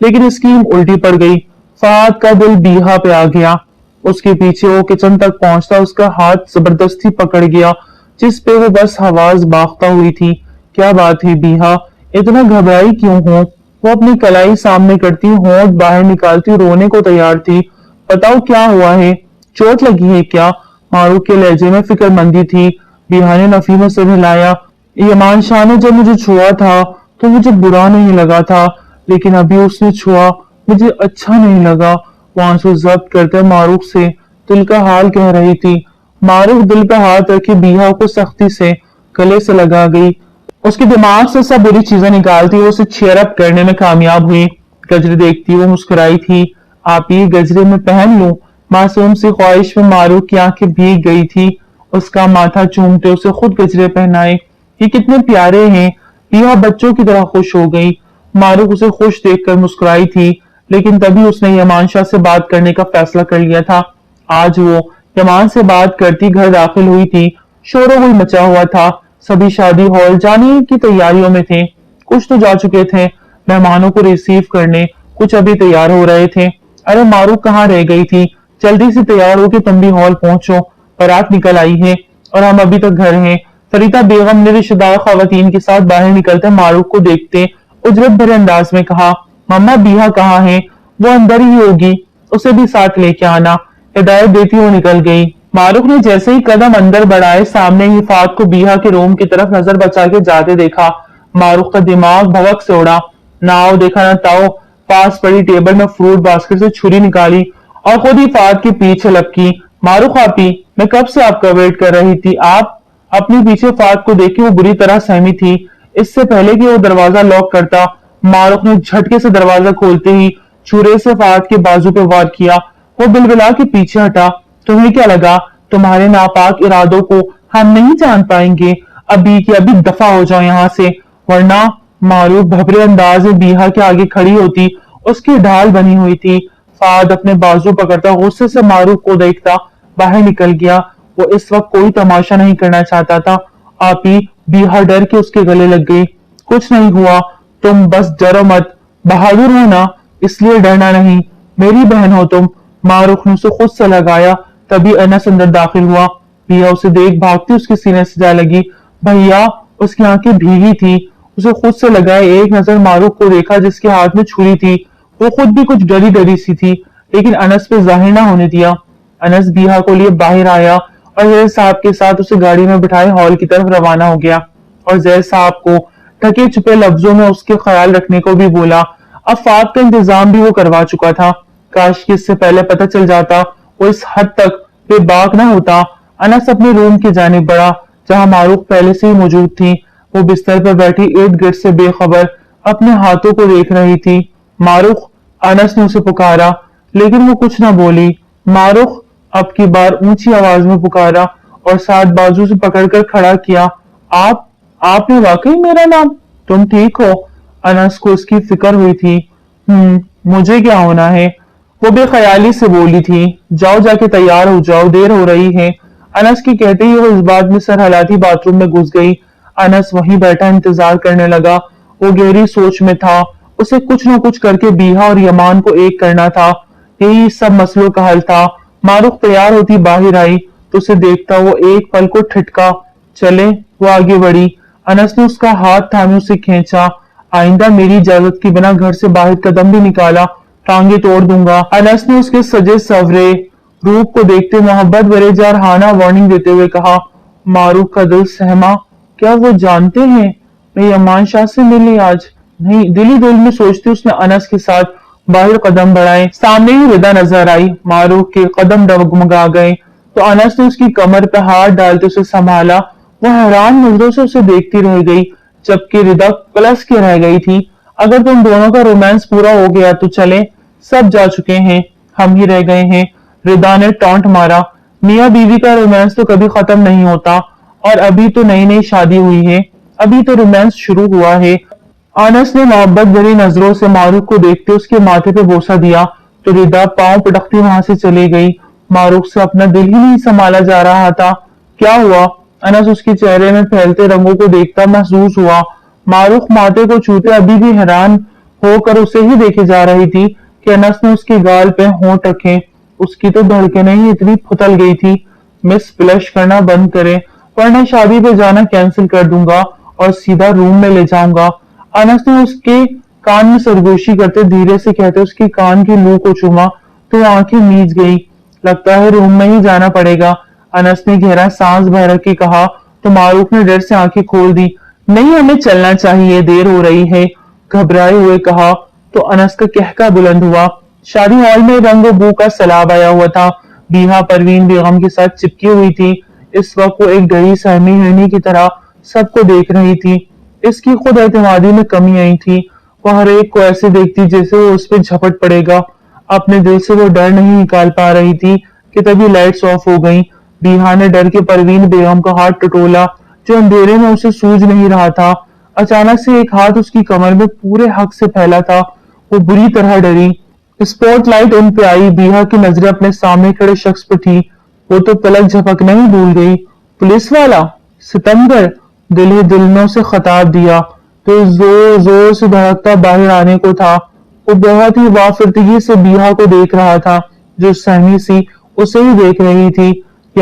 लेकिन स्कीम उल्टी पड़ गई। फात का दिल बीहा पे आ गया। उसके पीछे वो किचन तक पहुंचता उसका हाथ जबरदस्ती पकड़ गया, जिस पे वो बस हवास बागता हुई थी। क्या बात है बीहा, इतना घबराई क्यों हो। वो अपनी कलाई सामने करती, होंठ बाहर निकालती, रोने को तैयार थी। बताओ क्या हुआ है, चोट लगी है क्या। मारूफ के लहजे में फिक्रमंदी थी। बीहा ने नफी में सिर हिलाया। यमान शाह ने जब मुझे छुआ था तो मुझे बुरा नहीं लगा था, लेकिन अभी उसने छुआ मुझे अच्छा नहीं लगा। वो आंसू जब्त करते मारूफ से दिल का हाल कह रही थी। मारूफ दिल पे हाथ रखे बीहा को सख्ती से गले से लगा गई। उसके दिमाग से सब बुरी चीजें निकालती वो उसे चीयर अप करने में कामयाब हुई। गजरे देखती वो मुस्कुराई थी। आप ये गजरे में पहन लूं। मासूम सी ख्वाहिश में मारूफ की आंखें भीग गई थी। उसका माथा चूमते उसे खुद गजरे पहनाए। ये कितने प्यारे हैं। बीहा बच्चों की तरह खुश हो गई। मारूफ उसे खुश देखकर मुस्कुराई थी, लेकिन तभी उसने यमान शाह से बात करने का फैसला कर लिया था। आज वो यमान से बात करती घर दाखिल हुई थी। शोरगुल मचा हुआ था। सभी शादी हॉल जाने की तैयारियों में थे। कुछ तो जा चुके थे मेहमानों को रिसीव करने, कुछ अभी तैयार हो रहे थे। अरे मारूफ कहाँ रह गई थी, जल्दी से तैयार होकर तुम भी हॉल पहुंचो। बारात निकल आई है और हम अभी तक घर हैं। फरीदा बेगम ने रिश्तेदार खवातीन के साथ बाहर निकलते मारूफ को देखते उजरत भरे अंदाज में कहा, मम्मा बीहा कहाँ है। वो अंदर ही होगी, उसे भी साथ लेके आना। हिदायत देती वो निकल गई। मारूफ ने जैसे ही कदम अंदर बढ़ाए सामने ही फात को बीहा के रूम की तरफ नजर बचा के जाते देखा। मारूफ का दिमाग भवक से उड़ा। ना आओ देखा ना ताओ, पास पड़ी टेबल में फ्रूट बास्केट से छुरी निकाली और खुद ही फात के पीछे लपकी। मारूफ आपी, मैं कब से आपका वेट कर रही थी। आप अपने पीछे फात को देख के वो बुरी तरह सहमी थी। इससे पहले कि वो दरवाजा लॉक करता, मारूफ ने झटके से दरवाजा खोलते ही छुरे से फात के बाजू पे वार किया। वो बिलबिला के पीछे हटा। तुम्हें क्या लगा तुम्हारे नापाक इरादों को हम नहीं जान पाएंगे। अभी की अभी दफा हो जाओ यहाँ से, वरना। मारूफ भबरे अंदाज में बीहा के आगे खड़ी होती। उसकी ढाल बनी हुई थी। फाद अपने बाजू पकड़ता गुस्से से मारूफ को देखता। बाहर निकल गया। वो इस वक्त कोई तमाशा नहीं करना चाहता था। आपी बीहा डर के उसके गले लग गई। कुछ नहीं हुआ, तुम बस डरो मत, बहादुर हो ना, इसलिए डरना नहीं, मेरी बहन हो तुम। मारूख ने उसे खुद से लगाया। तभी अनस अंदर दाखिल हुआ। बिया उसे देख भागती उसके सीने से जा लगी। भैया, उसकी आंखें भीगी थी। उसे खुद से लगाए एक नजर मारूख को देखा जिसके हाथ में छुरी थी। वो खुद भी कुछ डरी डरी सी थी, लेकिन अनस पे जाहिर ना होने दिया। अनस बिहा को लिए बाहर आया और जैद साहब के साथ उसे गाड़ी में बिठाए हॉल की तरफ रवाना हो गया और जैद साहब को ढके छुपे लफ्जों में उसके ख्याल रखने को भी बोला। अब फात का इंतजाम भी वो करवा चुका था। काश कि इससे पहले पता चल जाता, वो इस हद तक बेबाक ना होता। अनस अपने रूम की जानिब बढ़ा जहां मारूख पहले से ही मौजूद थी। वो बिस्तर पर बैठी इर्द गिर्द से बेखबर अपने हाथों को देख रही थी। मारूख, अनस ने उसे पुकारा, लेकिन वो कुछ न बोली। मारूख अब की बार ऊंची आवाज में पुकारा और साथ बाजू से पकड़कर खड़ा किया। आपने वाकई मेरा नाम, तुम ठीक हो? अनस को उसकी फिक्र हुई थी। मुझे क्या होना है, वो बेख्याली से बोली थी। जाओ जाके तैयार हो जाओ, देर हो रही है। अनस की कहते ही वो इस बात में सर हिलाती बाथरूम में घुस गई। अनस वहीं बैठा इंतजार करने लगा। वो गहरी सोच में था। उसे कुछ न कुछ करके बीहा और यमान को एक करना था। यही सब मसलों का हल था। मारूख तैयार होती बाहर आई तो उसे देखता वो एक पल को ठिठका। चले, वो आगे बढ़ी। अनस ने उसका हाथ थामे उसे खींचा। आइंदा मेरी इजाजत के बिना घर से बाहर कदम भी निकाला, टांगे तोड़ दूंगा। अनस ने उसके सजे सवरे रूप को देखते मोहब्बत भरे जारहाना वार्निंग देते हुए कहा। मारूख का दिल सहमा। क्या वो जानते हैं मैं यमान शाह से मिली आज? नहीं, दिली दिल में सोचती उसने अनस के साथ बाहर कदम बढ़ाए। सामने ही रिदा नजर आई। मारूख के कदम डगमगा गए तो अनस ने उसकी कमर पर हाथ डालते उसे संभाला। वो हैरान नजरों से उसे देखती रह गई, जबकि रिदा कलस के रह गई थी। अगर तुम दोनों का रोमांस पूरा हो गया तो चले, सब जा चुके हैं, हम ही रह गए हैं। रिदा ने टॉन्ट मारा। मियाँ बीवी का रोमांस तो कभी खत्म नहीं होता, और अभी तो नई नई शादी हुई है, अभी तो रोमांस शुरू हुआ है। अनस ने मोहब्बत भरी नजरों से मारूख को देखते उसके माथे पे बोसा दिया तो रिदा पांव पटकती वहां से चली गई। मारूख से अपना दिल ही नहीं संभाला जा रहा था। क्या हुआ? अनस उसके चेहरे में फैलते रंगों को देखता महसूस हुआ। मारूख माथे को छूते अभी भी हैरान होकर उसे ही देखे जा रही थी कि अनस ने उसके गाल पे होंठ रखे। उसकी तो धड़कनें ही इतनी फुतल गई थी। मिस ब्लश करना बंद करें, वरना शादी पे जाना कैंसिल कर दूंगा और सीधा रूम में ले जाऊंगा। अनस ने उसके कान में सरगोशी करते धीरे से कहते उसके कान की लू को चूमा तो वो आंखें मीच गई। लगता है रूम में ही जाना पड़ेगा। अनस ने गहरा सांस भर के कहा तो मारूफ ने डर से आंखें खोल दी। नहीं, हमें चलना चाहिए, देर हो रही है, घबराए हुए कहा तो अनस का कहका बुलंद हुआ। शादी हॉल में रंग बू का सैलाब आया हुआ था। बीहा परवीन बेगम के साथ चिपकी हुई थी। इस वक्त वो एक डरी सहमी हिरनी की तरह सबको देख रही थी। इसकी खुद एतमादी में कमी आई थी। वो हर एक को ऐसे देखती जैसे वो उस पर झपट पड़ेगा। अपने दिल से वो डर नहीं निकाल पा रही थी कि तभी लाइट्स ऑफ हो गईं। बीहा ने डर के परवीन बेगम का हाथ टटोला जो अंधेरे में उसे सूझ नहीं रहा था। अचानक से एक हाथ उसकी कमर में पूरे हक से फैला था। वो बुरी तरह डरी। स्पॉटलाइट उन पे आई। बीहा की नजरें अपने सामने खड़े शख्स पर थी। वो तो पलक झपकना ही भूल गई। पुलिस वाला? सितमगर? दिल ही दिल में उसे खताब दिया तो जोर जोर से धड़कता बाहर आने को था। वो बहुत ही वाफिरतगी से बीहा को देख रहा था जो सहमी सी उसे ही देख रही थी।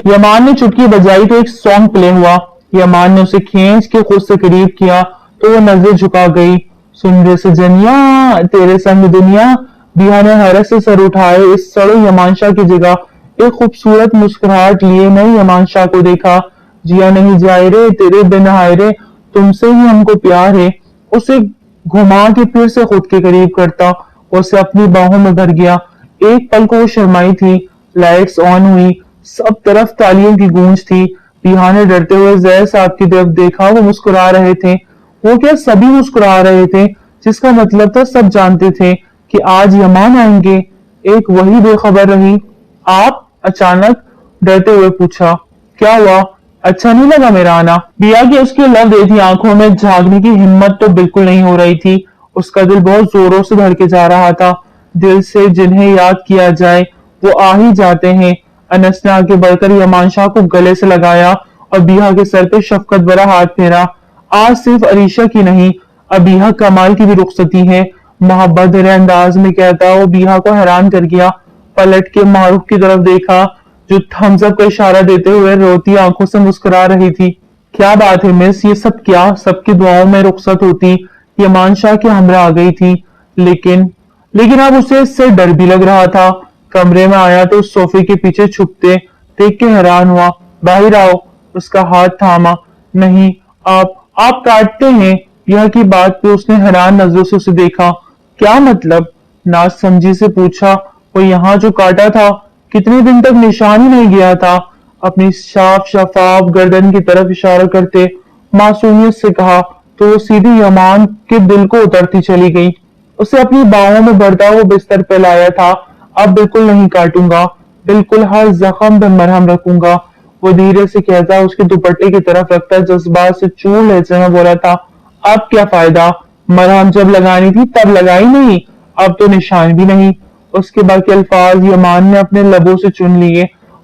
यमान ने चुटकी बजाई तो एक सॉन्ग प्ले हुआ। यमान ने उसे खींच के खुद से करीब किया तो वो नजर झुका गई। सुन रे सजनिया, तेरे संग दुनिया। बीहा ने हैरत से सर उठाए। इस सड़ो यमान शाह की जगह एक खूबसूरत मुस्कुराहट लिए नई यमान शाह को देखा। जिया नहीं जाए रे, तेरे बिन हाय रे, तुमसे ही हमको प्यार है। उसे घुमा के फिर से खुद के करीब करता, उसे अपनी बाहों में भर गया। एक पल को वो शर्माई थी। लाइट्स ऑन हुई, सब तरफ तालियों की गूंज थी। बीहा ने डरते हुए जैद साहब की तरफ देखा। वो मुस्कुरा रहे थे। वो क्या सभी मुस्कुरा रहे थे, जिसका मतलब था सब जानते थे कि आज यमान आएंगे। एक वही बेखबर रही। आप? अचानक डरते हुए पूछा। क्या हुआ? अच्छा नहीं लगा मेरा आना? बिया की उसकी लव देखी आंखों में झांकने की हिम्मत तो बिल्कुल नहीं हो रही थी। उसका दिल बहुत जोरों से धड़के जा रहा था। दिल से जिन्हें याद किया जाए वो आ ही जाते हैं। انس نے آگے بڑھ کر یمان شاہ کو گلے سے لگایا اور بیہا کے سر پہ شفقت بھرا ہاتھ پھیرا۔ آج صرف عریشہ کی نہیں، ابیہا کمال کی بھی رخصتی ہے، محبت بھرے انداز میں کہتا وہ بیہا کو حیران کر گیا۔ پلٹ کے معروف کی طرف دیکھا جو تھمز اپ کا اشارہ دیتے ہوئے روتی آنکھوں سے مسکرا رہی تھی۔ کیا بات ہے مس، یہ سب کیا؟ سب کی دعاؤں میں رخصت ہوتی، یمان شاہ کے ہمراہ آ گئی تھی، لیکن اب اسے اس سے ڈر بھی لگ رہا تھا۔ کمرے میں آیا تو اس صوفے کے پیچھے چھپتے دیکھ کے حیران ہوا۔ باہر آؤ، اس کا ہاتھ تھاما۔ نہیں، آپ کاٹتے ہیں؟ یہ کی بات پہ اس نے حیران نظروں سے اسے دیکھا۔ کیا مطلب؟ ناز سمجھی سے پوچھا۔ وہ یہاں جو کاٹا تھا کتنے دن تک نشان ہی نہیں گیا تھا، اپنی صاف شفاف گردن کی طرف اشارہ کرتے معصومیت سے کہا تو وہ سیدھی یمان کے دل کو اترتی چلی گئی۔ اسے اپنی باہوں میں بھرتا وہ بستر پہ لایا تھا۔ اب بالکل نہیں کاٹوں گا، بالکل ہر زخم پہ مرہم رکھوں گا، وہ دھیرے سے کہتا اس کے دوپٹے کی طرف رکھتا جذبات سے چور لہجے میں بولا تھا۔ اب کیا فائدہ؟ مرہم جب لگانی تھی تب لگائی نہیں، اب تو نشان بھی نہیں۔ اس کے باقی الفاظ یمان نے اپنے لبوں سے چن لیے۔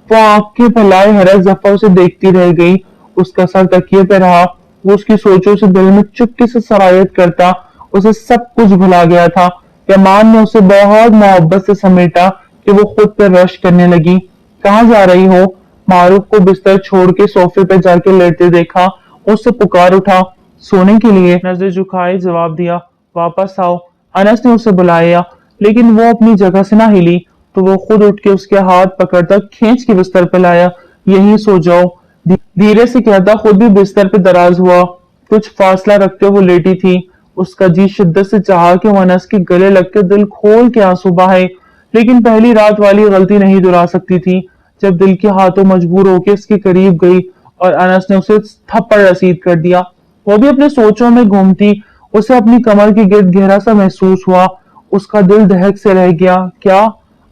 وہ آنکھیں پھیلائے حیرت زفہ اسے دیکھتی رہ گئی۔ اس کا سر تکیے پہ رہا، وہ اس کی سوچوں سے دل میں چپکے سے سرایت کرتا اسے سب کچھ بھلا گیا تھا۔ یمان نے اسے بہت محبت سے سمیٹا کہ وہ خود پہ رشک کرنے لگی۔ کہاں جا رہی ہو؟ معروف کو بستر چھوڑ کے صوفے پہ جا کے لیٹتے دیکھا، اس سے پکار اٹھا۔ سونے کے لیے، نظر جھکائے جواب دیا۔ واپس آؤ، انس نے اسے بلایا، لیکن وہ اپنی جگہ سے نہ ہلی تو وہ خود اٹھ کے اس کے ہاتھ پکڑتا کھینچ کے بستر پہ لایا۔ یہیں سو جاؤ، دھیرے سے کہتا خود بھی بستر پہ دراز ہوا۔ کچھ فاصلہ رکھتے وہ لیٹی تھی، اس کا جی شدت سے چاہا کہ وہ انس کے گلے لگ کے دل کھول کے آنسو بہائے، لیکن پہلی رات والی غلطی نہیں دہرا سکتی تھی جب دل کے ہاتھوں مجبور ہو کے اس کے قریب گئی اور انس نے اسے تھپڑ رسید کر دیا۔ وہ بھی اپنے سوچوں میں گھومتی، اسے اپنی کمر کے گرد گہرا سا محسوس ہوا، اس کا دل دہک سے رہ گیا۔ کیا؟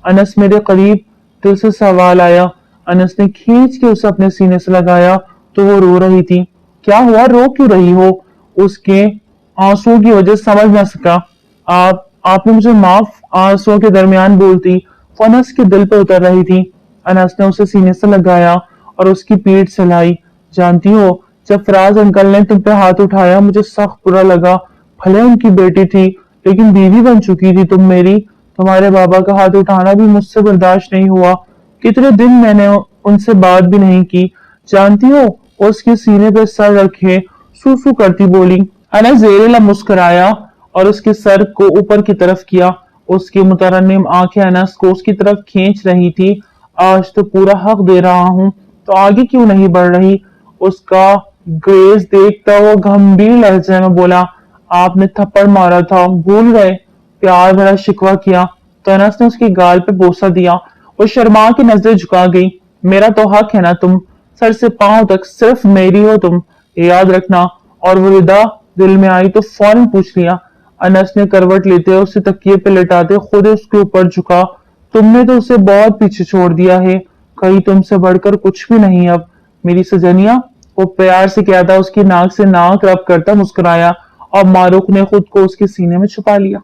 انس میرے قریب، دل سے سوال آیا۔ انس نے کھینچ کے اسے اپنے سینے سے لگایا تو وہ رو رہی تھی۔ کیا ہوا؟ رو کیوں رہی ہو؟ اس کے آنسوں کی وجہ سمجھ نہ سکا۔ آپ نے مجھے معاف، آنسوں کے درمیان بولتی وہ انس کے دل پہ اتر رہی تھی۔ انس نے اسے سینے سے لگایا اور اس کی پیٹھ سلائی۔ جانتی ہو جب فراز انکل نے تم پہ ہاتھ اٹھایا مجھے سخت برا لگا، بھلے ان کی بیٹی تھی لیکن بیوی بن چکی تھی تم میری، تمہارے بابا کا ہاتھ اٹھانا بھی مجھ سے برداشت نہیں ہوا، کتنے دن میں نے ان سے بات بھی نہیں کی، جانتی ہو؟ اس کے سینے پہ سر رکھے سو سو کرتی بولی۔ انس زیر لب مسکرایا اور اس کے سر کو اوپر کی طرف کیا، اس کی مترنم آنکھیں انس کو اس کی طرف کھینچ رہی تھی۔ آج تو پورا حق دے رہا ہوں تو آگے کیوں نہیں بڑھ رہی؟ اس کا گریز دیکھتا وہ گمبھیر لہجے میں بولا۔ آپ نے تھپڑ مارا تھا، بھول گئے؟ پیار بھرا شکوہ کیا تو انس نے اس کے گال پہ بوسہ دیا۔ وہ شرما کے نظریں جھکا گئی۔ میرا تو حق ہے نا، تم سر سے پاؤں تک صرف میری ہو تم، یاد رکھنا۔ اور وہ ردا دل میں آئی تو فوراً پوچھ لیا۔ انس نے کروٹ لیتے اسے تکیے پہ لٹاتے خود اس کے اوپر جھکا۔ تم نے تو اسے بہت پیچھے چھوڑ دیا ہے، کہیں تم سے بڑھ کر کچھ بھی نہیں اب میری سجنیا، وہ پیار سے کہتا اس کی ناک سے ناک رب کرتا مسکرایا اور معروف نے خود کو اس کے سینے میں چھپا لیا۔